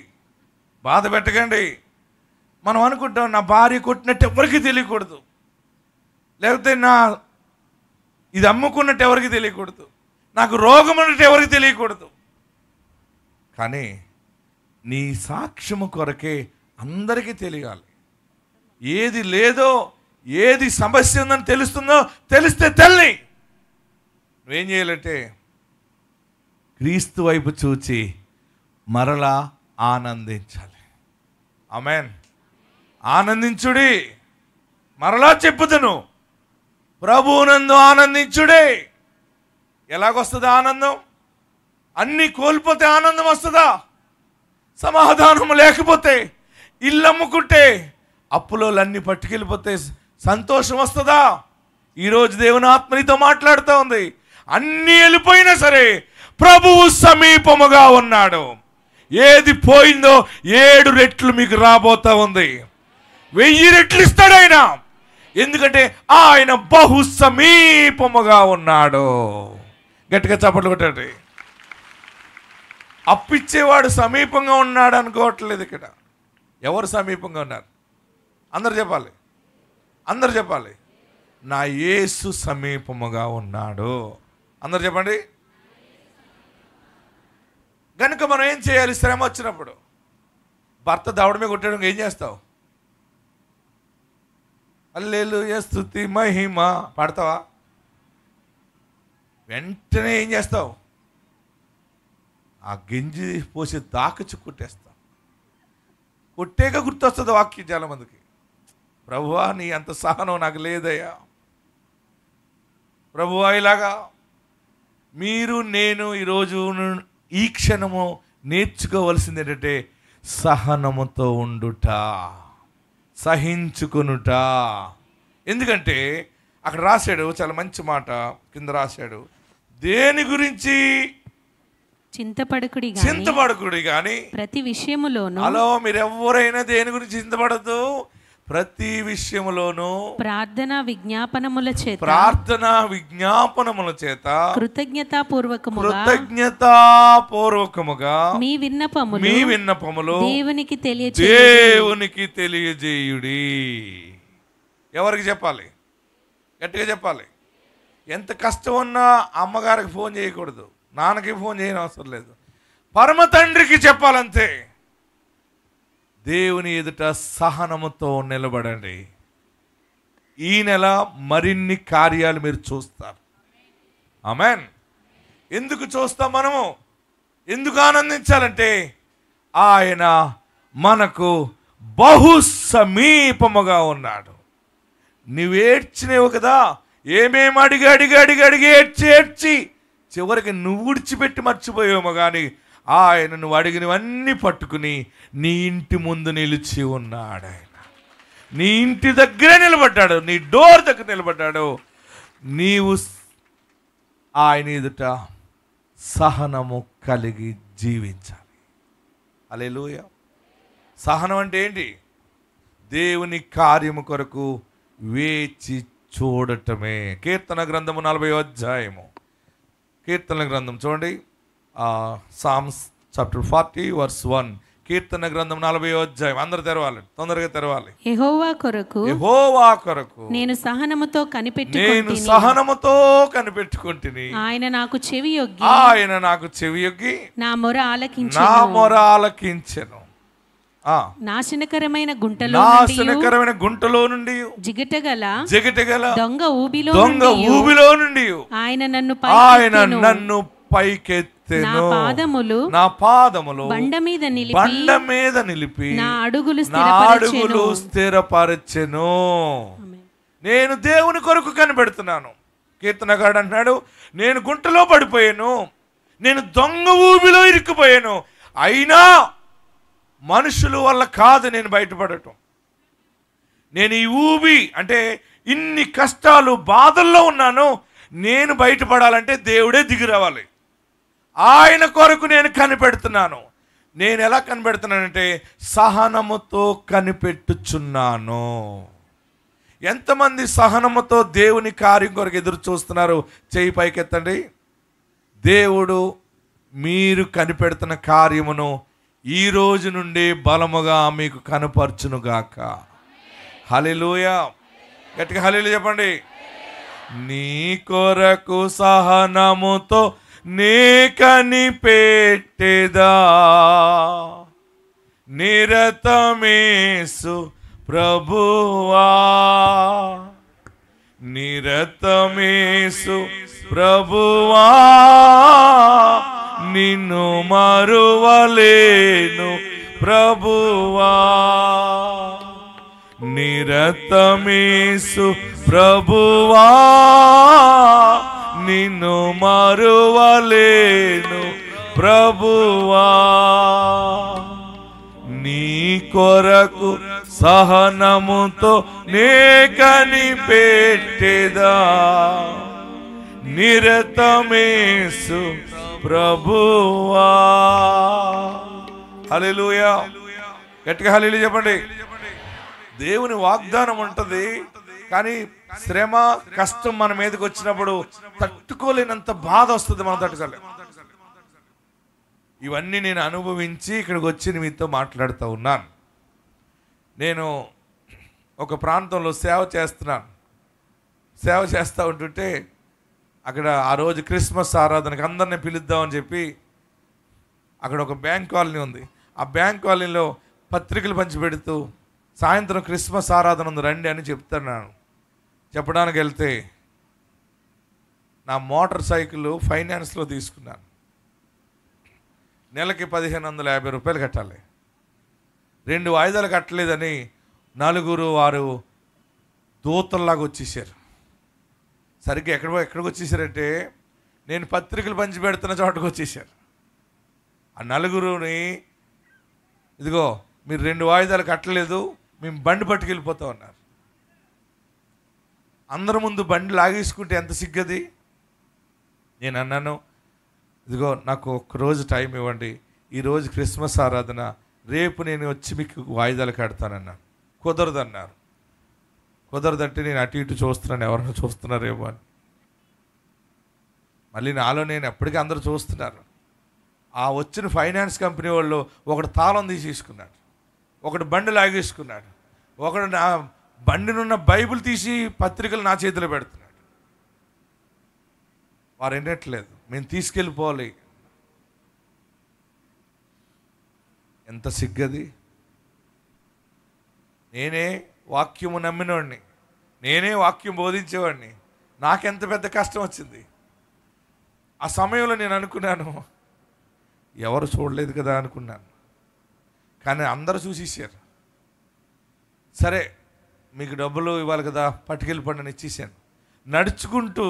బాధ పెట్టకండి. మనం అనుకుంటాం నా భార్య కొట్టినట్టు ఎవరికి తెలియకూడదు, లేకపోతే నా ఇది అమ్ముకున్నట్టు ఎవరికి తెలియకూడదు, నాకు రోగం ఉన్నట్టు ఎవరికి తెలియకూడదు. కానీ నీ సాక్ష్యము కొరకే అందరికీ తెలియాలి. ఏది లేదో ఏది సమస్య ఉందని తెలుస్తుందో తెలిస్తే తల్లి నువ్వేం చేయాలంటే క్రీస్తు వైపు చూచి మరలా ఆనందించాలి. ఆమేన్. ఆనందించుడి. మరలా చెప్పుదును, ప్రభువునందు ఆనందించుడే. ఎలాగొస్తుంది ఆనందం? అన్నీ కోల్పోతే ఆనందం వస్తుందా? సమాధానం లేకపోతే, ఇల్లు అమ్ముకుంటే, అప్పులోలన్నీ పట్టుకెళ్ళిపోతే సంతోషం వస్తుందా? ఈరోజు దేవుని ఆత్మనితో మాట్లాడుతూ ఉంది. అన్నీ వెళ్ళిపోయినా సరే ప్రభువు సమీపముగా ఉన్నాడు. ఏది పోయిందో 7 రెట్లు మీకు రాబోతా ఉంది. 1000 రెట్లు ఇస్తాడు ఆయన. ఎందుకంటే ఆయన బహు సమీపముగా ఉన్నాడు. గట్టిగా చప్పట్లు కొట్టండి. అప్పిచ్చేవాడు సమీపంగా ఉన్నాడు అనుకోవట్లేదు. ఇక్కడ ఎవరు సమీపంగా ఉన్నారు? అందరు చెప్పాలి, అందరు చెప్పాలి. నా యేసు సమీపముగా ఉన్నాడు. అందరు చెప్పండి. కనుక మనం ఏం చేయాలి? శ్రమ వచ్చినప్పుడు భర్త దవడ మీద కొట్టడం ఏం చేస్తావు? హల్లెలూయా స్తుతి మహిమ పాడతావా? వెంటనే ఏం చేస్తావు? ఆ గింజి పోసి దాకచ్చు కొట్టేస్తావు. కొట్టేగా గుర్తొస్తుంది వాక్యం చాలా మందికి. ప్రభువా నీ అంత సహనం నాకు లేదయ్యా. ప్రభువా ఇలాగా మీరు నేను ఈరోజు ఈ క్షణము నేర్చుకోవలసింది ఏంటంటే సహనముతో ఉండుట, సహించుకునుట. ఎందుకంటే అక్కడ రాశాడు చాలా మంచి మాట, కింద రాశాడు, దేని గురించి చింతపడకుడి కానీ ప్రతి విషయములోను. హలో, మీరు ఎవరైనా దేని గురించి చింతపడద్దు, ప్రతి విషయములోను ప్రార్థన విజ్ఞాపనముల చేత కృతజ్ఞతాపూర్వకముగా మీ విన్నపములు దేవునికి తెలియజేయుడి. ఎవరికి చెప్పాలి? గట్టిగా చెప్పాలి. ఎంత కష్టం ఉన్నా అమ్మగారికి ఫోన్ చేయకూడదు, నాన్నకి ఫోన్ చేయని అవసరం లేదు, పరమ తండ్రికి చెప్పాలంతే. దేవుని ఎదుట సహనముతో నిలబడండి. ఈ నెల మరిన్ని కార్యాలు మీరు చూస్తారు. ఆమేన్. ఎందుకు చూస్తాం మనము? ఎందుకు ఆనందించాలంటే ఆయన మనకు బహు సమీపముగా ఉన్నాడు. నువ్వేడ్చినేవు కదా, ఏమేమి అడిగి ఏడ్చి చివరికి నువ్వు విడిచిపెట్టి మర్చిపోయామో కానీ ఆయన నువ్వు అడిగినవన్నీ పట్టుకుని నీ ఇంటి ముందు నిలిచి ఉన్నాడు. ఆయన నీ ఇంటి దగ్గరే నిలబడ్డాడు, నీ డోర్ దగ్గర నిలబడ్డాడు. నీవు ఆయన ఎదుట సహనము కలిగి జీవించాలి. హల్లెలూయా. సహనం అంటే ఏంటి? దేవుని కార్యము కొరకు వేచి చూడటమే. కీర్తన గ్రంథము 40వ అధ్యాయము. కీర్తన గ్రంథం చూడండి, సామ్స్ చాప్టర్ 40 verse 1. కీర్తన గ్రంథం 40వ అధ్యాయం. అందరూ తెరవాలి, తొందరగా తెరవాలి. యెహోవా కొరకు నేను సహనముతో కనిపెట్టుకుంటుని ఆయన నాకు చెవి యొగ్గి నా మొర ఆలకించెను.
నాశనకరమైన
గుంటలో నుండి
జిగటగల దొంగ
ఊబిలో నుండి
ఆయన
నన్ను పైకెత్తెను. నా పాదములు బండ మీద నిలిపి
నా అడుగులు
స్థిరపరచెను. నేను దేవుని కొరకు కనిపెడుతున్నాను. కీర్తనగాడు అన్నాడు, నేను గుంటలో పడిపోయాను, నేను దొంగ ఊబిలో ఇరుక్కుపోయాను, అయినా మనుషుల వల్ల కాదు నేను బయటపడటం. నేను ఈ ఊబి అంటే ఇన్ని కష్టాలు బాధల్లో ఉన్నాను, నేను బయటపడాలంటే దేవుడే దిగి రావాలి. ఆయన కొరకు నేను కనిపెడుతున్నాను. నేను ఎలా కనిపెడుతున్నానంటే సహనముతో కనిపెట్టుచున్నాను. ఎంతమంది సహనముతో దేవుని కార్యం కొరకు ఎదురు చూస్తున్నారు? చేయి పైకెత్తండి. దేవుడు మీరు కనిపెడుతున్న కార్యమును ఈ రోజు నుండి బలముగా మీకు కనపరచునుగాక. హల్లెలూయా. గట్టిగా హల్లెలూయా చెప్పండి. నీ కొరకు సహనముతో నే కనిపెట్టెదా, నిరతమేసు ప్రభువా, నిరతమేసు ప్రభువా, నిన్ను మరువలేను ప్రభువా, నిరతమేసు ప్రభువా, నిన్ను మరువలేను ప్రభువా, నీ కొరకు సహనముతో నే కనిపెట్టెదా, నిరతమేసు ప్రభువా. హల్లెలూయా. గట్టిగా హల్లెలూయా చెప్పండి. దేవుని వాగ్దానం ఉంటుంది, కానీ శ్రమ కష్టం మన మీదకి వచ్చినప్పుడు తట్టుకోలేనంత బాధ వస్తుంది, మనం తట్టుకోలేం. ఇవన్నీ నేను అనుభవించి ఇక్కడికి వచ్చి మీతో మాట్లాడుతూ ఉన్నాను. నేను ఒక ప్రాంతంలో సేవ చేస్తున్నాను. సేవ చేస్తూ ఉంటుంటే అక్కడ ఆ రోజు క్రిస్మస్ ఆరాధనకి అందరినీ పిలుద్దామని చెప్పి అక్కడ ఒక బ్యాంక్ కాలనీ ఉంది. ఆ బ్యాంక్ కాలనీలో పత్రికలు పంచిపెడుతూ సాయంత్రం క్రిస్మస్ ఆరాధన ఉంది రండి అని చెప్తున్నాను. చెప్పడానికి వెళ్తే నా మోటార్ సైకిల్ ఫైనాన్స్లో తీసుకున్నాను. నెలకి 1550 రూపాయలు కట్టాలి. 2 వాయిదాలు కట్టలేదని 4-6 దూతల్లాగా వచ్చేసారు. సరిగ్గా ఎక్కడికి వచ్చేసారంటే నేను పత్రికలు పంచి పెడుతున్న చోటకు వచ్చేసారు. ఆ 4 ఇదిగో మీరు 2 వాయిదాలు కట్టలేదు, మేము బండి పట్టుకెళ్ళిపోతాం అన్నారు. అందరి ముందు బండి లాగేసుకుంటే ఎంత సిగ్గది. నేను అన్నాను, ఇదిగో నాకు ఒక్కరోజు టైం ఇవ్వండి, ఈరోజు క్రిస్మస్ ఆరాధన, రేపు నేను వచ్చి మీకు వాయిదాలు కడతానన్నాను. కుదరదన్నారు. కుదరదంటే నేను అటు ఇటు చూస్తున్నాను, ఎవరైనా చూస్తున్నారేమో అని. మళ్ళీ నాలో నేను ఎప్పటికీ అందరూ చూస్తున్నారు. ఆ వచ్చిన ఫైనాన్స్ కంపెనీ వాళ్ళు ఒకడు తాళం తీసేసుకున్నాడు, ఒకడు బండి లాగేసుకున్నాడు, ఒకడు నా బండినున్న బైబిల్ తీసి పత్రికలు నా చేతిలో పెడుతున్నాడు. వారు వినట్లేదు, మేము తీసుకెళ్ళిపోవాలి. ఎంత సిగ్గది. నేనే వాక్యము నమ్మినవాడిని, నేనే వాక్యం బోధించేవాడిని, నాకెంత పెద్ద కష్టం వచ్చింది. ఆ సమయంలో నేను అనుకున్నాను, ఎవరు చూడలేదు కదా అనుకున్నాను. కానీ అందరూ చూసేసారు. సరే మీకు డబ్బులు ఇవ్వాలి కదా, పట్టుకెళ్ళిపోండి అని ఇచ్చేసాను. నడుచుకుంటూ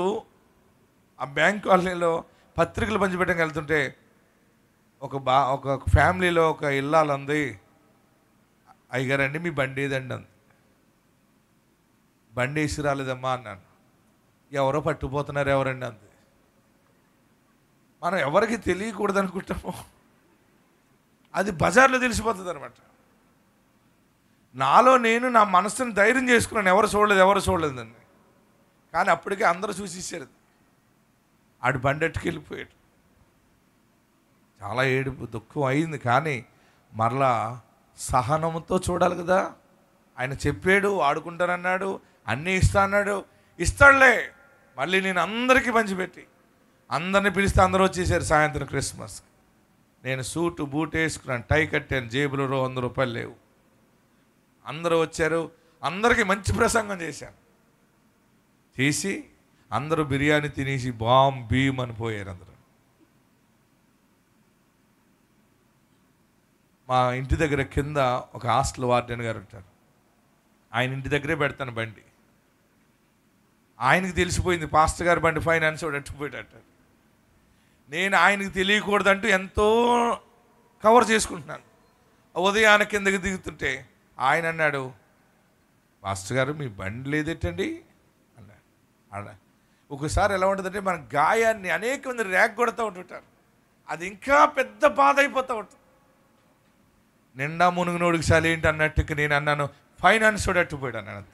ఆ బ్యాంక్ కాలనీలో పత్రికలు పంచిపెట్టడానికి వెళ్తుంటే ఒక ఫ్యామిలీలో ఒక ఇల్లాలు అంది, అయ్యగారండి మీ బండి ఏదండి అంది. బండి వేసి రాలేదమ్మా అన్నాను. ఎవరో పట్టుకుపోతున్నారు ఎవరండి అంది. మనం ఎవరికి తెలియకూడదు అనుకుంటాము, అది బజార్లో తెలిసిపోతుంది అనమాట. నాలో నేను నా మనసుని ధైర్యం చేసుకున్నాను, ఎవరు చూడలేదని. కానీ అప్పటికే అందరూ చూసేసారు. ఆడు బండి ఎట్టుకెళ్ళిపోయాడు. చాలా ఏడుపు దుఃఖం అయింది. కానీ మరలా సహనంతో చూడాలి కదా. ఆయన చెప్పాడు, ఆడుకుంటానన్నాడు, అన్నీ ఇస్తా అన్నాడు, ఇస్తాడులే. మళ్ళీ నేను అందరికీ పంచిపెట్టి అందరిని పిలిస్తే అందరూ వచ్చేసారు సాయంత్రం క్రిస్మస్. నేను సూటు బూట్ వేసుకున్నాను, టై కట్టాను, జేబులో 100 రూపాయలు లేవు. అందరూ వచ్చారు, అందరికీ మంచి ప్రసంగం చేశాను. చేసి అందరూ బిర్యానీ తినేసి భీమ్ అని పోయారు అందరూ. మా ఇంటి దగ్గర కింద ఒక హాస్టల్ వార్డెన్ గారు ఉంటారు. ఆయన ఇంటి దగ్గరే పెడతాను బండి. ఆయనకి తెలిసిపోయింది పాస్టర్ గారి బండి ఫైనాన్స్ వాడు అట్టుపోయాడు. నేను ఆయనకి తెలియకూడదంటూ ఎంతో కవర్ చేసుకుంటున్నాను. ఉదయాన కిందకి దిగుతుంటే ఆయన అన్నాడు, పాస్టర్ గారు మీ బండి లేదేటండి అన్నాడు. ఒకసారి ఎలా ఉంటుందంటే మన గాయాన్ని అనేక మంది ర్యాక్ కొడుతూ ఉంటుంటారు, అది ఇంకా పెద్ద బాధ అయిపోతూ ఉంటుంది. నిండా మునుగునోడికి సలి ఏంటి అన్నట్టుగా నేను అన్నాను, ఫైనాన్స్ వాడు అట్టుపోయాడు అన్నాను.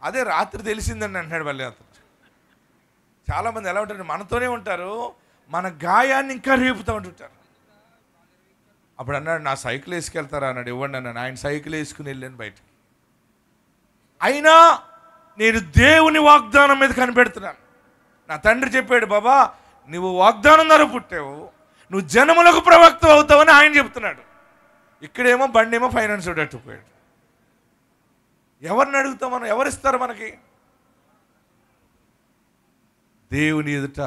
అదే రాత్రి తెలిసిందని అంటున్నాడు మళ్ళీ అతను. చాలామంది ఎలా ఉంటారు, మనతోనే ఉంటారు, మన గాయాన్ని ఇంకా రేపుతూ ఉంటుంటారు. అప్పుడు అన్నాడు, నా సైకిల్ వేసుకెళ్తారా అన్నాడు. ఇవ్వండి అన్నాను. ఆయన సైకిల్ వేసుకుని వెళ్ళాను బయటికి. అయినా నేను దేవుని వాగ్దానం మీద కనిపెడుతున్నాను. నా తండ్రి చెప్పాడు, బాబా నువ్వు వాగ్దానం ద్వారా పుట్టావు, నువ్వు జనములకు ప్రవక్త అవుతావని ఆయన చెప్తున్నాడు. ఇక్కడేమో బండి ఏమో ఫైనాన్స్ అట్టుపోయాడు. ఎవరిని అడుగుతాం మనం? ఎవరిస్తారు మనకి? దేవుని ఎదుట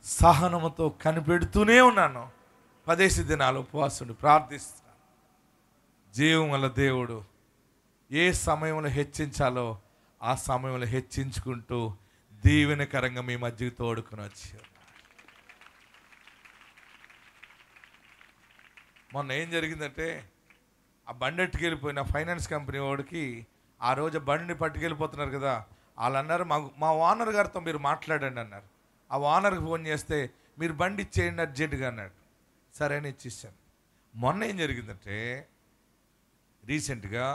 సహనముతో కనిపెడుతూనే ఉన్నాను. 10 దినాలు ఉపవాసుని ప్రార్థిస్తున్నాను. జీవం వల్ల దేవుడు ఏ సమయంలో హెచ్చించాలో ఆ సమయంలో హెచ్చించుకుంటూ దీవెనకరంగా మీ మధ్యకి తోడుకుని వచ్చారు. మొన్న ఏం జరిగిందంటే, ఆ బండి ఎట్టుకెళ్ళిపోయిన ఫైనాన్స్ కంపెనీ వాడికి ఆ రోజు బండిని పట్టుకెళ్ళిపోతున్నారు కదా, వాళ్ళు అన్నారు, మా ఓనర్ గారితో మీరు మాట్లాడండి అన్నారు. ఆ ఓనర్కి ఫోన్ చేస్తే మీరు బండి ఇచ్చేయండి అర్జెంటుగా అన్నాడు. సరే అని ఇచ్చేసాను. మొన్న ఏం జరిగిందంటే, రీసెంట్గా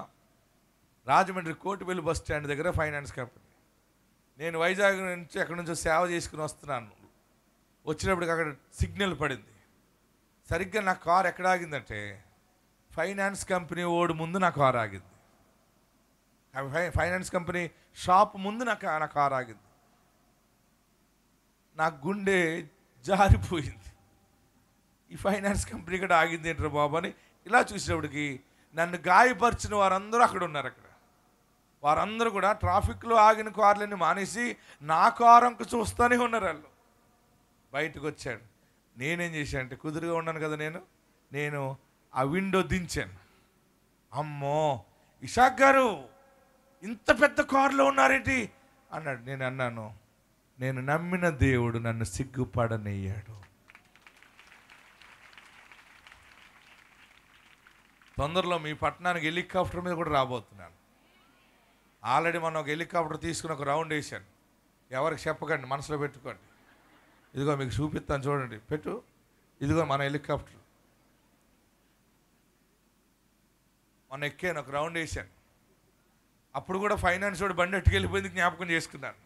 రాజమండ్రి కోటివెల్లి బస్ స్టాండ్ దగ్గర ఫైనాన్స్ కంపెనీ, నేను వైజాగ్ నుంచి అక్కడి నుంచి సేవ చేసుకుని వస్తున్నాను. వచ్చినప్పటికి అక్కడ సిగ్నల్ పడింది. సరిగ్గా నా కారు ఎక్కడ ఆగిందంటే, ఫైనాన్స్ కంపెనీ ఓడి ముందు నా కారు ఆగింది. ఫైనాన్స్ కంపెనీ షాప్ ముందు నా కారు ఆగింది. నా గుండె జారిపోయింది. ఈ ఫైనాన్స్ కంపెనీ కూడా ఆగింది ఏంట్రా బాబు అని ఇలా చూసేటప్పటికి నన్ను గాయపరిచిన వారందరూ అక్కడ ఉన్నారు. అక్కడ వారందరూ కూడా ట్రాఫిక్లో ఆగిన కార్లన్నీ మానేసి నా కారు అంక చూస్తూనే ఉన్నారు. వాళ్ళు బయటకు వచ్చాడు. నేనేం చేశాను అంటే, కుదురుగా ఉన్నాను కదా, నేను ఆ విండో దించాను. అమ్మో ఇషాక్ గారు ఇంత పెద్ద కారులో ఉన్నారేంటి అన్నాడు. నేను అన్నాను, నేను నమ్మిన దేవుడు నన్ను సిగ్గుపడనయ్యాడు. తొందరలో మీ పట్టణానికి హెలికాప్టర్ మీద కూడా రాబోతున్నాను. ఆల్రెడీ మనం ఒక హెలికాప్టర్ తీసుకుని ఒక రౌండ్ వేసాను. ఎవరికి చెప్పకండి, మనసులో పెట్టుకోండి. ఇదిగో మీకు చూపిస్తాను చూడండి, పెట్టు. ఇదిగో మన హెలికాప్టర్. మొన్న ఎక్కాను, ఒక రౌండ్ వేసాను. అప్పుడు కూడా ఫైనాన్స్ వాడు బండి ఎట్టుకెళ్ళిపోయింది జ్ఞాపకం చేసుకున్నాను.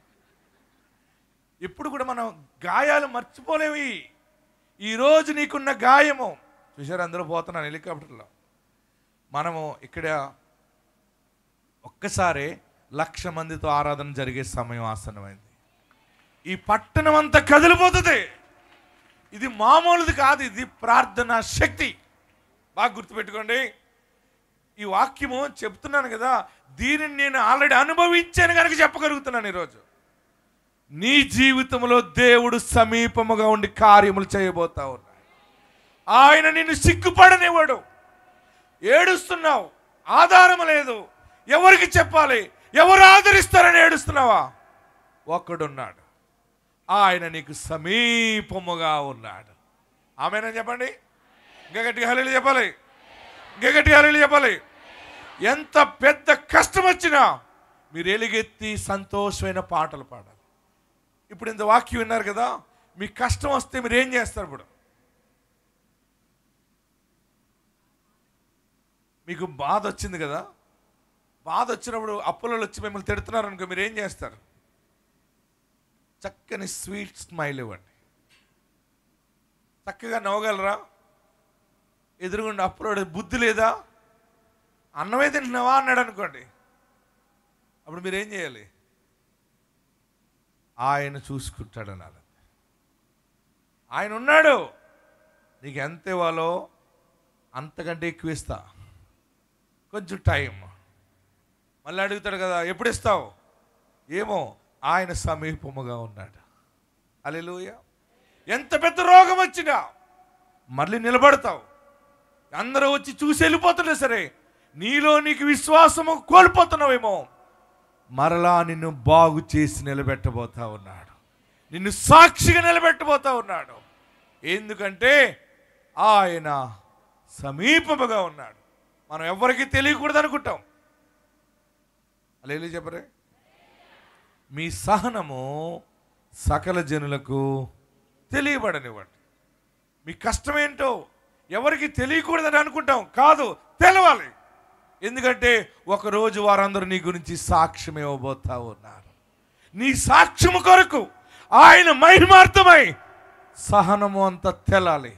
ఇప్పుడు కూడా మనం గాయాలు మర్చిపోలేవి. ఈరోజు నీకున్న గాయము చూసారు, అందరూ పోతున్నాను హెలికాప్టర్లో. మనము ఇక్కడ ఒక్కసారి 1,00,000 మందితో ఆరాధన జరిగే సమయం ఆసన్నమైంది. ఈ పట్టణం అంతా కదిలిపోతుంది. ఇది మామూలుది కాదు, ఇది ప్రార్థనా శక్తి. బాగా గుర్తుపెట్టుకోండి. ఈ వాక్యము చెప్తున్నాను కదా, దీనిని నేను ఆల్రెడీ అనుభవించాను కనుక చెప్పగలుగుతున్నాను. ఈరోజు నీ జీవితంలో దేవుడు సమీపముగా ఉండి కార్యములు చేయబోతా ఉన్నాడు. ఆయన నిన్ను సిగ్గుపడనివ్వడు. ఏడుస్తున్నావు, ఆధారం లేదు, ఎవరికి చెప్పాలి, ఎవరు ఆదరిస్తారని ఏడుస్తున్నావా? ఒక్కడున్నాడు, ఆయన నీకు సమీపముగా ఉన్నాడు. ఆమేనని చెప్పండి. ఇంకా గట్టిగా హల్లెలూయా చెప్పాలి, ఇంకా గట్టిగా హల్లెలూయా చెప్పాలి. ఎంత పెద్ద కష్టం వచ్చినా మీరు ఎలుగెత్తి సంతోషమైన పాటలు పాడాలి. ఇప్పుడు ఇంత వాక్యం విన్నారు కదా, మీకు కష్టం వస్తే మీరు ఏం చేస్తారు? ఇప్పుడు మీకు బాధ వచ్చింది కదా, బాధ వచ్చినప్పుడు అప్పులలో వచ్చి మిమ్మల్ని తిడుతున్నారు అనుకో, మీరు ఏం చేస్తారు? చక్కని స్వీట్ స్మైల్ ఇవ్వండి. చక్కగా నవ్వగలరా? ఎదురుగుండా అప్పులో బుద్ధి లేదా, అన్నమే తింటున్నావా అన్నాడు అనుకోండి, అప్పుడు మీరు ఏం చేయాలి? ఆయన చూసుకుంటాడు అనాలి. ఆయన ఉన్నాడు, నీకు ఎంత ఇవ్వాలో అంతకంటే ఎక్కువ ఇస్తా, కొంచెం టైం. మళ్ళీ అడుగుతాడు కదా, ఎప్పుడు ఇస్తావు? ఏమో, ఆయన సమీపముగా ఉన్నాడు. హల్లెలూయా. ఎంత పెద్ద రోగం వచ్చినా మళ్ళీ నిలబడతావు. అందరూ వచ్చి చూసి వెళ్ళిపోతున్నా సరే, నీలో నీకు విశ్వాసము కోల్పోతున్నావేమో, మరలా నిన్ను బాగు చేసి నిలబెట్టబోతా ఉన్నాడు. నిన్ను సాక్షిగా నిలబెట్టబోతా ఉన్నాడు. ఎందుకంటే ఆయన సమీపముగా ఉన్నాడు. మనం ఎవరికి తెలియకూడదు అనుకుంటాం. అలా చెప్పరే, మీ సహనము సకల జనులకు తెలియబడనివ్వండి. మీ కష్టమేంటో ఎవరికి తెలియకూడదని అనుకుంటాం, కాదు, తెలవాలి. ఎందుకంటే ఒకరోజు వారందరూ నీ గురించి సాక్ష్యం ఇవ్వబోతా ఉన్నారు. నీ సాక్ష్యము కొరకు ఆయన మహిమార్థమై సహనము అంతా తెలాలి.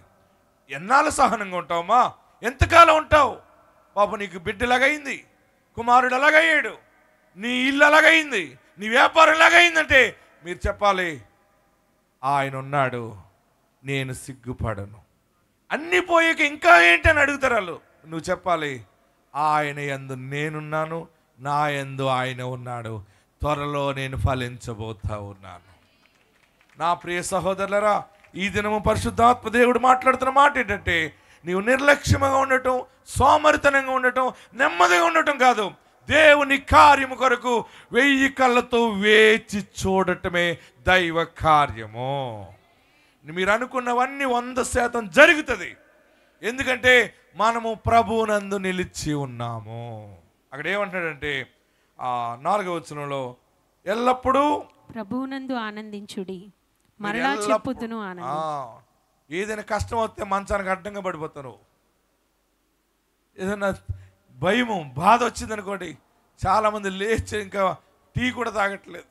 ఎన్నాళ్ళు సహనంగా ఉంటావమ్మా? ఎంతకాలం ఉంటావు? పాప నీకు బిడ్డ ఎలాగైంది, కుమారుడు ఎలాగయ్యాడు, నీ ఇల్లు ఎలాగైంది, నీ వ్యాపారం ఎలాగైందంటే మీరు చెప్పాలి, ఆయన ఉన్నాడు, నేను సిగ్గుపడను. అన్నీ పోయాక ఇంకా ఏంటని అడుగుతారు వాళ్ళు. నువ్వు చెప్పాలి, ఆయన యందు నేనున్నాను, నా యందు ఆయన ఉన్నాడు, త్వరలో నేను ఫలించబోతా ఉన్నాను. నా ప్రియ సహోదరులరా, ఈ దినము పరిశుద్ధాత్మ దేవుడు మాట్లాడుతున్న మాట ఏంటంటే, నీవు నిర్లక్ష్యంగా ఉండటం, సోమరితనంగా ఉండటం, నెమ్మదిగా ఉండటం కాదు, దేవుని కార్యము కొరకు 1000 కళ్ళతో వేచి చూడటమే దైవ కార్యము. మీరు అనుకున్నవన్నీ 100% జరుగుతుంది. ఎందుకంటే మనము ప్రభువునందు నిలిచి ఉన్నాము. అక్కడ ఏమంటాడంటే 4వ వచనంలో, ఎల్లప్పుడూ
ప్రభువునందు ఆనందించుడి, మరలా చెప్పుదును ఆనందించు.
ఏదైనా కష్టం వస్తే మంచానికి అడ్డంగా పడిపోతారు. ఏదైనా భయము, బాధ వచ్చింది అనుకోండి, చాలామంది లేచి ఇంకా టీ కూడా తాగట్లేదు,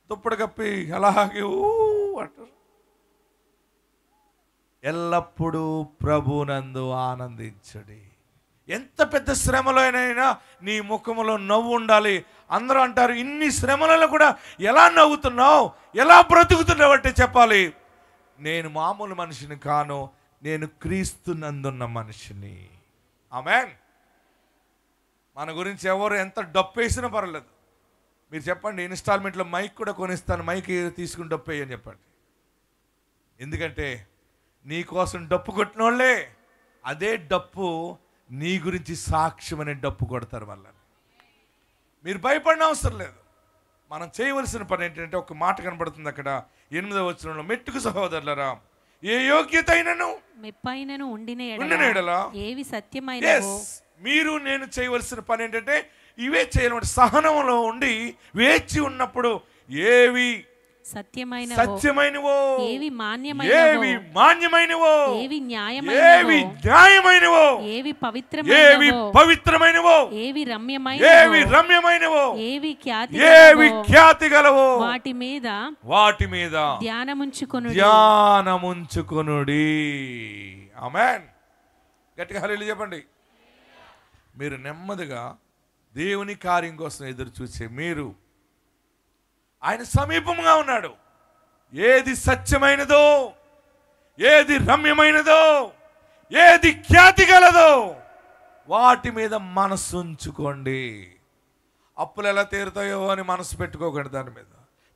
దుప్పటి కప్పి అలాగే అంటారు. ఎల్లప్పుడూ ప్రభునందు ఆనందించుడి. ఎంత పెద్ద శ్రమలోనైనా నీ ముఖములో నవ్వు ఉండాలి. అందరూ అంటారు, ఇన్ని శ్రమలలో కూడా ఎలా నవ్వుతున్నావు, ఎలా బ్రతుకుతున్నావు అంటే చెప్పాలి, నేను మామూలు మనిషిని కాను, నేను క్రీస్తునందున్న మనిషిని. ఆమేన్. మన గురించి ఎవరు ఎంత డప్పు వేసినా పర్లేదు. మీరు చెప్పండి, ఇన్స్టాల్మెంట్లో మైక్ కూడా కొనిస్తాను, మైక్ తీసుకుని డప్పు వేయని చెప్పండి. ఎందుకంటే నీ కోసం డప్పు కొట్టిన వాళ్ళే అదే డప్పు నీ గురించి సాక్ష్యం అనే డప్పు కొడతారు. వల్ల మీరు భయపడిన అవసరం లేదు. మనం చేయవలసిన పని ఏంటంటే, ఒక మాట కనబడుతుంది అక్కడ 8వ వచనంలో, మెట్టుకు సహోదరులరా, ఏ యోగ్యత అయినను
మెప్పైనను ఉండిన
ఎడల
ఏవి సత్యమైనవో.
మీరు నేను చేయవలసిన పని ఏంటంటే ఇవే చేయాలి. సహనంలో ఉండి వేచి ఉన్నప్పుడు ఏవి సత్యమైనవో,
ఏవి మాన్యమైనవో,
ఏవి
న్యాయమైనవో, ఏవి
పవిత్రమైనవో,
ఏవి
రమ్యమైనవో,
ఏవి
ఖ్యాతి గలవో, వాటి మీద ధ్యానముంచుకొనుడి. ఆమేన్. గట్టిగా హల్లెలూయా చెప్పండి. మీరు నెమ్మదిగా దేవుని కార్యం కోసం ఎదురు చూసే మీరు, ఆయన సమీపంగా ఉన్నాడు. ఏది సత్యమైనదో, ఏది రమ్యమైనదో, ఏది ఖ్యాతి గలదో వాటి మీద మనసు ఉంచుకోండి. అప్పులు ఎలా తీరుతాయో అని మనసు పెట్టుకోకండి దాని మీద.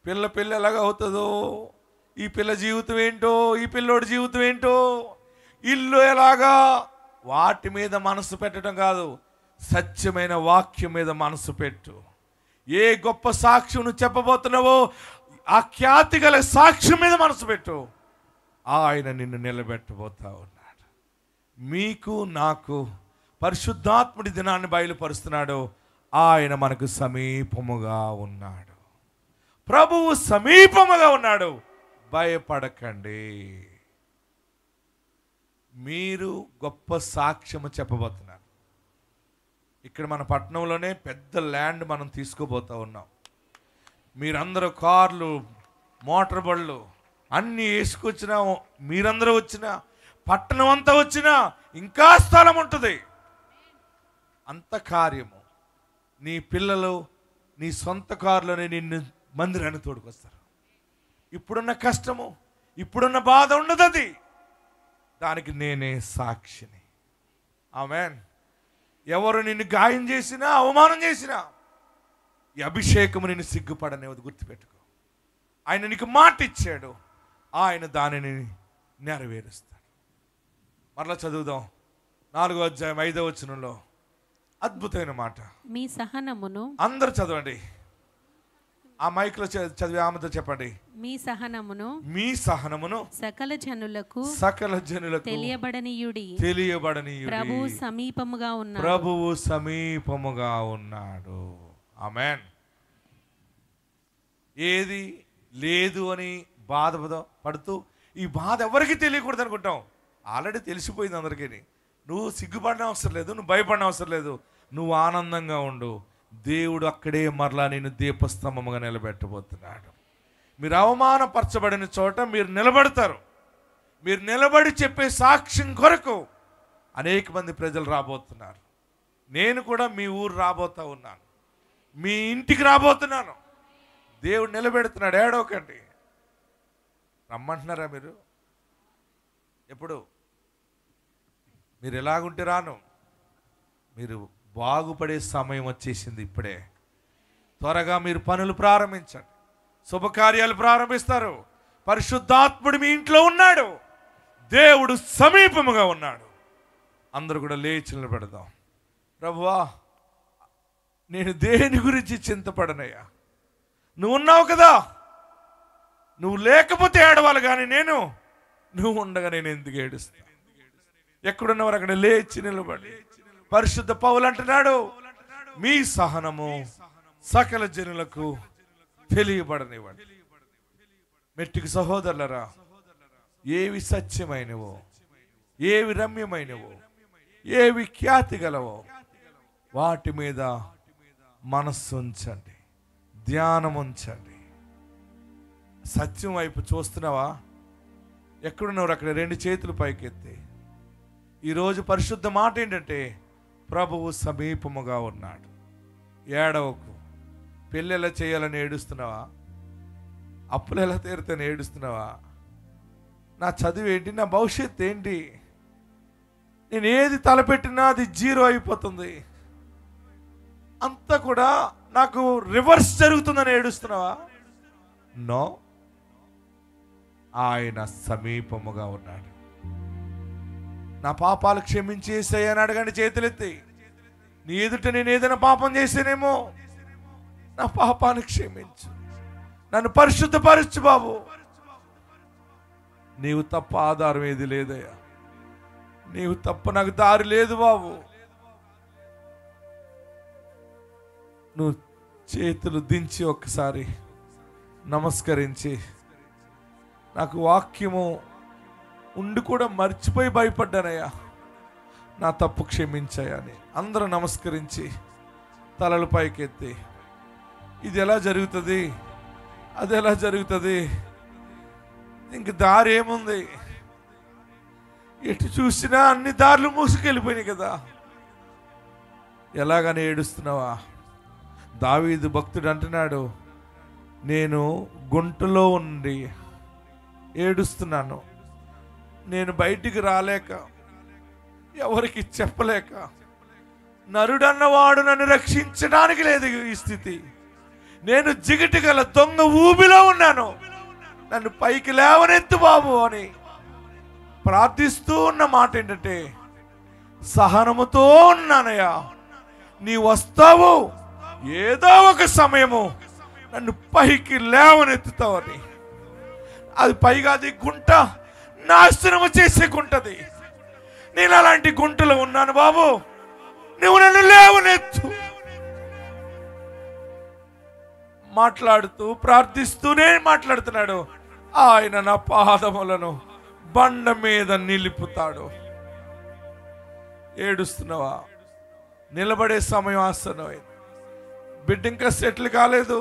పిల్ల ఎలాగ అవుతుందో, ఈ పిల్ల జీవితం ఏంటో, ఈ పిల్లోడి జీవితం ఏంటో, ఇల్లు ఎలాగా, వాటి మీద మనసు పెట్టడం కాదు, సత్యమైన వాక్యం మీద మనసు పెట్టు. ఏ గొప్ప సాక్ష్యం నువ్వు చెప్పబోతున్నావో ఆ ఖ్యాతి గల సాక్ష్యం మీద మనసు పెట్టు. ఆయన నిన్ను నిలబెట్టబోతా ఉన్నాడు. మీకు నాకు పరిశుద్ధాత్ముడి దినాన్ని బయలుపరుస్తున్నాడు. ఆయన మనకు సమీపముగా ఉన్నాడు. ప్రభువు సమీపముగా ఉన్నాడు. భయపడకండి. మీరు గొప్ప సాక్ష్యము చెప్పబోతున్నారు. ఇక్కడ మన పట్టణంలోనే పెద్ద ల్యాండ్ మనం తీసుకోబోతా ఉన్నాం. మీరందరూ కార్లు, మోటార్ బళ్ళు అన్నీ వేసుకొచ్చినా, మీరందరూ వచ్చినా, పట్టణం అంతా వచ్చినా ఇంకా స్థలం ఉంటుంది. అంత కార్యము నీ పిల్లలు నీ సొంత కారులోనే నిన్ను మందిరాన్ని తోడుకొస్తారు. ఇప్పుడున్న కష్టము, ఇప్పుడున్న బాధ ఉండదు. అది దానికి నేనే సాక్షిని. ఆమేన్. ఎవరు నిన్ను గాయం చేసినా, అవమానం చేసినా, ఈ అభిషేకము నిన్ను సిగ్గుపడనేది గుర్తుపెట్టుకో. ఆయన నీకు మాట ఇచ్చాడు, ఆయన దానిని నెరవేరుస్తాడు. మరలా చదువుదాం. 4వ అధ్యాయం 5వ వచనంలో అద్భుతమైన మాట.
మీ సహనమును,
అందరూ చదవండి. ఆ మైక్లో చదివి ఆమెతో చెప్పండి.
మీ సహనమును సకల జనులకు తెలియబడనీయుడి. ప్రభువు సమీపముగా ఉన్నాడు. ఆమేన్. ఏది లేదు అని బాధ పడుతూ ఈ బాధ ఎవరికి తెలియకూడదు అనుకుంటాం. ఆల్రెడీ తెలిసిపోయింది అందరికీ. నువ్వు సిగ్గుపడిన అవసరం లేదు, నువ్వు భయపడిన అవసరం లేదు. నువ్వు ఆనందంగా ఉండు. దేవుడు అక్కడే మరలా నేను దీపస్తంభముగా నిలబెట్టబోతున్నాడు. మీరు అవమానపరచబడిన చోట మీరు నిలబడతారు. మీరు నిలబడి చెప్పే సాక్ష్యం కొరకు అనేక మంది ప్రజలు రాబోతున్నారు. నేను కూడా మీ ఊరు రాబోతా ఉన్నాను, మీ ఇంటికి రాబోతున్నాను. దేవుడు నిలబెడుతున్నాడు. ఏడవకండి. రమ్మంటున్నారా మీరు? ఎప్పుడు మీరు ఎలాగుంటే రాను. మీరు బాగుపడే సమయం వచ్చేసింది ఇప్పుడే. త్వరగా మీరు పనులు ప్రారంభించండి, శుభకార్యాలు ప్రారంభిస్తారు. పరిశుద్ధాత్ముడు మీ ఇంట్లో ఉన్నాడు, దేవుడు సమీపముగా ఉన్నాడు. అందరూ కూడా లేచి నిలబెడదాం. ప్రభువా, నేను దేని గురించి చింతపడనయ్యా, నువ్వు ఉన్నావు కదా. నువ్వు లేకపోతే ఏడవాలి, కానీ నువ్వు ఉండగా నేను ఎందుకు ఏడుస్తా? ఎక్కడున్నవారు అక్కడ లేచి నిలబడి. పరిశుద్ధ పౌలు అంటున్నాడు, మీ సహనము సకల జనులకు తెలియబడనివ్వండి. మెట్టికి సహోదరులరా, ఏవి సత్యమైనవో, ఏవి రమ్యమైనవో, ఏవి ఖ్యాతి గలవో వాటి మీద మనస్సు ఉంచండి, ధ్యానం ఉంచండి. సత్యం వైపు చూస్తున్నావా? ఎక్కడున్నవారు అక్కడ 2 చేతులు పైకెత్తి. ఈరోజు పరిశుద్ధ మాట ఏంటంటే, ప్రభువు సమీపముగా ఉన్నాడు. ఏడవకు. పెళ్ళి ఎలా చేయాలని ఏడుస్తున్నావా? అప్పులు ఎలా తీరుతాని ఏడుస్తున్నావా? నా చదువు ఏంటి, నా భవిష్యత్తు ఏంటి, నేను ఏది తలపెట్టినా అది 0 అయిపోతుంది, అంతా కూడా నాకు రివర్స్ జరుగుతుందని ఏడుస్తున్నావా? నో, ఆయన సమీపముగా ఉన్నాడు. నా పాపాలు క్షమించేసాయి అని అడగండి చేతులెత్తి. నీ ఎదుట నేను ఏదైనా పాపం చేసేనేమో, నా పాపాన్ని క్షమించు, నన్ను పరిశుద్ధపరచు బాబు. నీవు తప్ప ఆధారం ఏది లేదయ్యా, నీవు తప్ప నాకు దారి లేదు బాబు. నువ్వు చేతులు దించి ఒక్కసారి నమస్కరించి, నాకు వాక్యము ఉండి కూడా మర్చిపోయి భయపడ్డానయ్యా, నా తప్పు క్షమించాయా అని అందరూ నమస్కరించి తలలు పైకెత్తి, ఇది ఎలా జరుగుతుంది, అది ఎలా జరుగుతుంది, ఇంక దారి ఏముంది, ఎటు చూసినా అన్ని దారులు మూసుకెళ్ళిపోయినాయి కదా, ఎలాగని ఏడుస్తున్నావా? దావీదు భక్తుడు అంటున్నాడు, నేను గుంటలో ఉండి ఏడుస్తున్నాను, నేను బయటికి రాలేక, ఎవరికి చెప్పలేక, నరుడన్నవాడు నన్ను రక్షించడానికి లేదు ఈ స్థితి, నేను జిగిటి గల దొంగ ఊబిలో ఉన్నాను, నన్ను పైకి లేవనెత్తు బాబు అని ప్రార్థిస్తూ ఉన్న మాట ఏంటంటే, సహనముతో ఉన్నానయ్యా, నీ వస్తావు, ఏదో ఒక సమయము నన్ను పైకి లేవనెత్తుతావని. అది పైగా అది గుంట నాశనము చేసే గుంటది. నేను అలాంటి గుంటలో ఉన్నాను బాబు, నువ్వు నన్ను లేవనెత్తు. మాట్లాడుతూ ప్రార్థిస్తూనే మాట్లాడుతున్నాడు. ఆయన నా పాదములను బండ మీద నిలుపుతాడు. ఏడుస్తున్నావా? నిలబడే సమయం ఆసన్నమైంది. బిడ్డ ఇంకా సెటిల్ కాలేదు,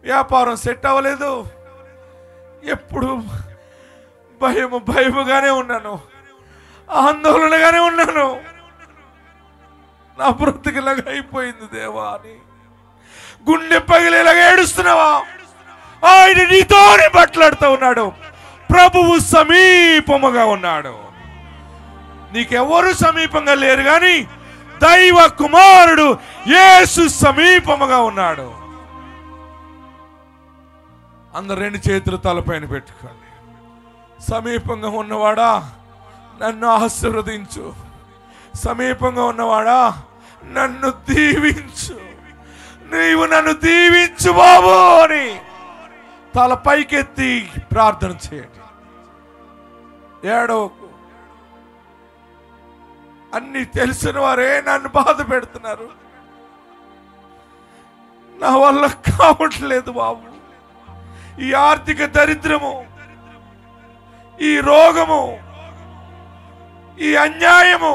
వ్యాపారం సెట్ అవ్వలేదు, ఎప్పుడు భయముగానే ఉన్నాను, ఆందోళనగానే ఉన్నాను, నా బ్రతుకులాగా అయిపోయింది దేవా అని గుండె పగిలేలాగా ఏడుస్తున్నావా? ఆయన నీతోనే మాట్లాడుతూ ఉన్నాడు. ప్రభువు సమీపముగా ఉన్నాడు. నీకెవరు సమీపంగా లేరు, కానీ దైవ కుమారుడు యేసు సమీపముగా ఉన్నాడు. అందరు రెండు చేతులు తలపైన పెట్టుకోండి. సమీపంగా ఉన్నవాడా నన్ను ఆశీర్వదించు, సమీపంగా ఉన్నవాడా నన్ను దీవించు, నీవు నన్ను దీవించు బాబు అని తల పైకెత్తి ప్రార్థన చేయండి. ఏడవకు. అన్ని తెలిసిన వారే నన్ను బాధ పెడుతున్నారు, నా వల్ల కావట్లేదు బాబు. ఈ ఆర్థిక దరిద్రము, ఈ రోగము, ఈ అన్యాయము,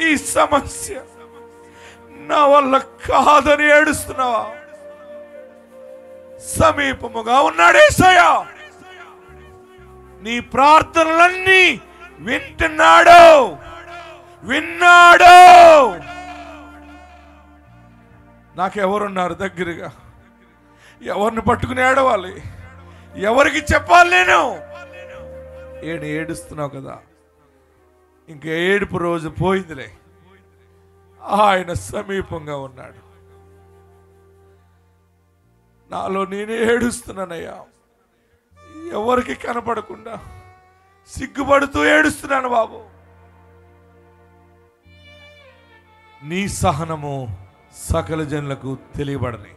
ఈ సమస్య నా వల్ల కాదని ఏడుస్తున్నావా? సమీపముగా ఉన్నాడు యేసయ్య. నీ ప్రార్థనలన్నీ వింటున్నాడు, విన్నాడు. నాకెవరున్నారు దగ్గరగా? ఎవరిని పట్టుకుని ఏడవాలి? ఎవరికి చెప్పాలి? నేను ఏడుస్తున్నావు కదా, ఇంక ఏడుపు రోజు పోయిందిలే. ఆయన సమీపంగా ఉన్నాడు. నాలో నేనే ఏడుస్తున్నానయ్యా, ఎవరికి కనపడకుండా సిగ్గుపడుతూ ఏడుస్తున్నాను బాబు. నీ సహనము సకల జనులకు తెలియబడని,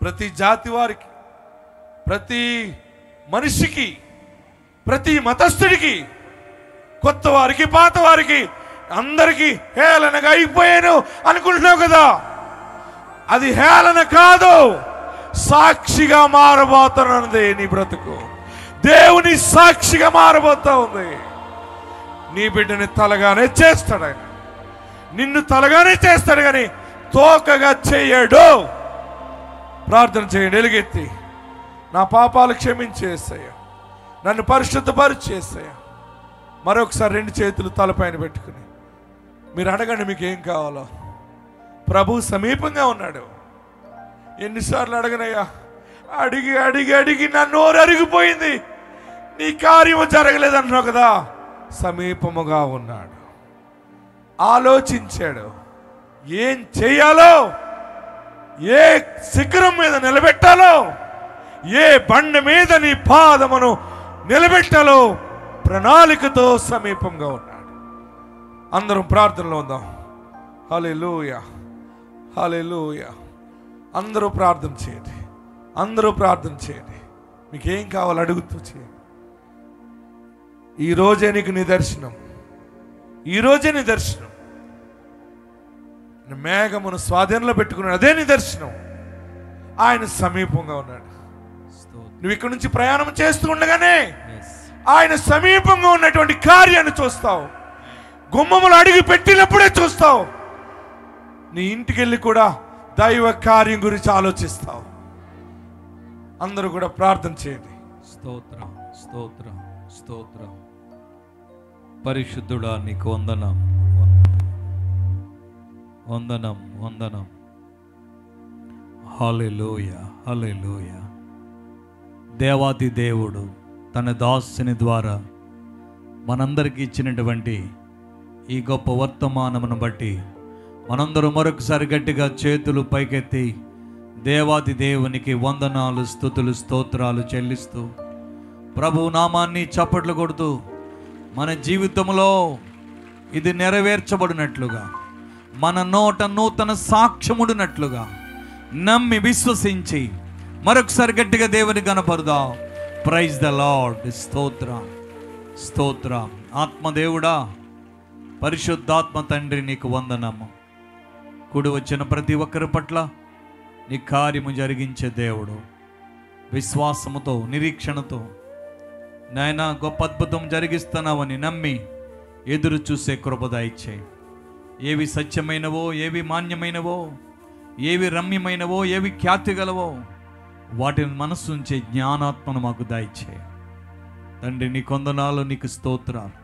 ప్రతి జాతి వారికి, ప్రతి మనిషికి, ప్రతి మతస్థుడికి, కొత్త వారికి, పాత వారికి, అందరికీ హేళనగా అయిపోయాను అనుకుంటున్నావు కదా, అది హేళన కాదు, సాక్షిగా మారబోతున్నది నీ బ్రతుకు. దేవుని సాక్షిగా మారబోతా ఉంది. నీ బిడ్డని తలగానే చేస్తాడు ఆయన, నిన్ను తలగానే చేస్తాడు, కానీ తోకగా చేయడు. ప్రార్థన చేయండి ఎలుగెత్తి. నా పాపాలు క్షమించేస్తాయా, నన్ను పరిశుద్ధపరిచేస్తాయా. మరొకసారి రెండు చేతులు తలపైన పెట్టుకుని మీరు అడగండి మీకు ఏం కావాలో. ప్రభు సమీపంగా ఉన్నాడు. ఎన్నిసార్లు అడగనయ్యా, అడిగి అడిగి అడిగి నా నోరు అరిగిపోయింది, నీ కార్యము జరగలేదన్నావు కదా. సమీపముగా ఉన్నాడు, ఆలోచించాడు ఏం చేయాలో, ఏ శిఖరం మీద నిలబెట్టాలో, ఏ బండ మీద నీ పాదమును నిలబెట్టాలో ప్రణాళికతో సమీపంగా ఉన్నాడు. అందరం ప్రార్థనలో ఉందాం. హల్లెలూయా, హల్లెలూయా. అందరూ ప్రార్థన చేయండి, అందరూ ప్రార్థన చేయండి. మీకు ఏం కావాలో అడుగుతూ చేయండి. ఈరోజే నీకు నిదర్శనం, ఈరోజే నిదర్శనం. మేఘమును స్వాధీనంలో పెట్టుకున్నాడు, అదే నిదర్శనం. ఆయన సమీపంగా ఉన్నాడు. నువ్వు ఇక్కడ నుంచి ప్రయాణం చేస్తూ ఉండగానే ఆయన సమీపంగా ఉన్నటువంటి కార్యాన్ని చూస్తావు. గుమ్మములు అడిగి పెట్టినప్పుడే చూస్తావు. నీ ఇంటికి వెళ్ళి కూడా దైవ కార్యం గురించి ఆలోచిస్తావు. అందరూ కూడా ప్రార్థన చేయండి.
స్తోత్రం, స్తోత్రం, స్తోత్రం. పరిశుద్ధుడా నీకు వందనం, వందనం, వందనం. హల్లెలూయా, హల్లెలూయా. దేవాది దేవుడు తన దాసుని ద్వారా మనందరికీ ఇచ్చినటువంటి ఈ గొప్ప వర్తమానమును బట్టి మనందరూ మరొకసారి గట్టిగా చేతులు పైకెత్తి దేవాది దేవునికి వందనాలు, స్తుతులు, స్తోత్రాలు చెల్లిస్తూ ప్రభు నామాన్ని చప్పట్లు కొడుతూ మన జీవితంలో ఇది నెరవేర్చబడినట్లుగా, మన నోట నూతన సాక్ష్యముడినట్లుగా నమ్మి విశ్వసించి మరొకసారి గట్టిగా దేవుని కనపరుదాం. Praise the lord. స్తోత్రం, స్తోత్రం. ఆత్మదేవుడా, పరిశుద్ధాత్మ తండ్రి నీకు వందనము. కూడి వచ్చిన ప్రతి ఒక్కరి పట్ల నీ కార్యము జరిగించే దేవుడు, విశ్వాసముతో, నిరీక్షణతో నాయన గొప్ప అద్భుతం జరిగిస్తున్నావని నమ్మి ఎదురు చూసే కృప దయచేయి. ఏవి సత్యమైనవో, ఏవి మాన్యమైనవో, ఏవి రమ్యమైనవో, ఏవి ఖ్యాతి గలవో వాటిని మనస్సు ఉంచే జ్ఞానాత్మను మాకు దయచేయి తండ్రి. నీ కొందనాలు, నీకు స్తోత్రాలు.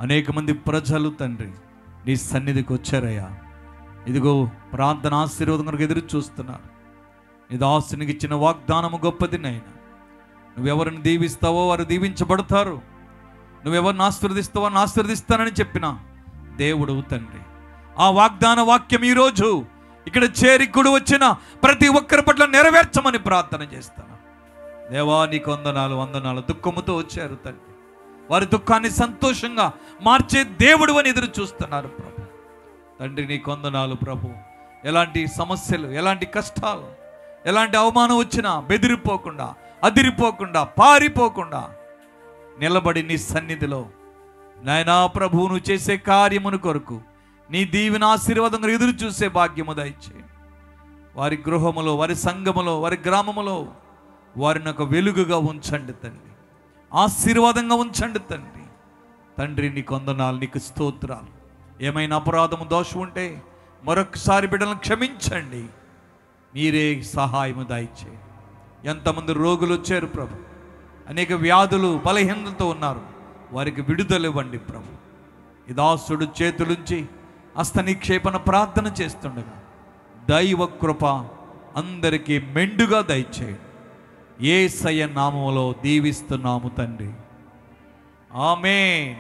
అనేక మంది ప్రజలు తండ్రి నీ సన్నిధికి వచ్చారయ్యా. ఇదిగో ప్రార్థన ఆశీర్వాదం కొరకు ఎదురు చూస్తున్నారు. నీ దాసునికి ఇచ్చిన వాగ్దానము గొప్పది నైనా. నువ్వెవరిని దీవిస్తావో వారు దీవించబడతారు, నువ్వెవరిని ఆశీర్వదిస్తావో ఆశీర్వదిస్తానని చెప్పిన దేవుడు తండ్రి. ఆ వాగ్దాన వాక్యం ఈరోజు ఇక్కడ చేరికుడు వచ్చిన ప్రతి ఒక్కరి పట్ల నెరవేర్చమని ప్రార్థన చేస్తాను. దేవా నీకు వందనాలు, వందనాలు. దుఃఖముతో వచ్చారు తండ్రి, వారి దుఃఖాన్ని సంతోషంగా మార్చే దేవుడు అని ఎదురు చూస్తున్నారు ప్రభు. తండ్రి నీకు వందనాలు ప్రభు. ఎలాంటి సమస్యలు, ఎలాంటి కష్టాలు, ఎలాంటి అవమానం వచ్చినా బెదిరిపోకుండా, అదిరిపోకుండా, పారిపోకుండా నిలబడి నీ సన్నిధిలో నాయనా ప్రభువు నువ్వు చేసే కార్యమును కొరకు నీ దీవెన ఆశీర్వాదంగా ఎదురు చూసే భాగ్యము దయచేయండి. వారి గృహములో, వారి సంఘములో, వారి గ్రామములో వారిని ఒక వెలుగుగా ఉంచండి తండ్రి, ఆశీర్వాదంగా ఉంచండి తండ్రి. తండ్రి నీకు వందనాలు, నీకు స్తోత్రాలు. ఏమైనా అపరాధము దోషం ఉంటే మరొకసారి బిడ్డలను క్షమించండి, మీరే సహాయము దయచేయండి. ఎంతమంది రోగులు వచ్చారు ప్రభు, అనేక వ్యాధులు బలహీనతతో ఉన్నారు, వారికి విడుదల ఇవ్వండి ప్రభు. ఈ దాసుడు చేతులుంచి హస్త నిక్షేపణ ప్రార్థన చేస్తుండగా దైవ కృప అందరికీ మెండుగా దయచేయండి. యేసయ్య నామములో దీవిస్తున్నాము తండ్రి, ఆమేన్.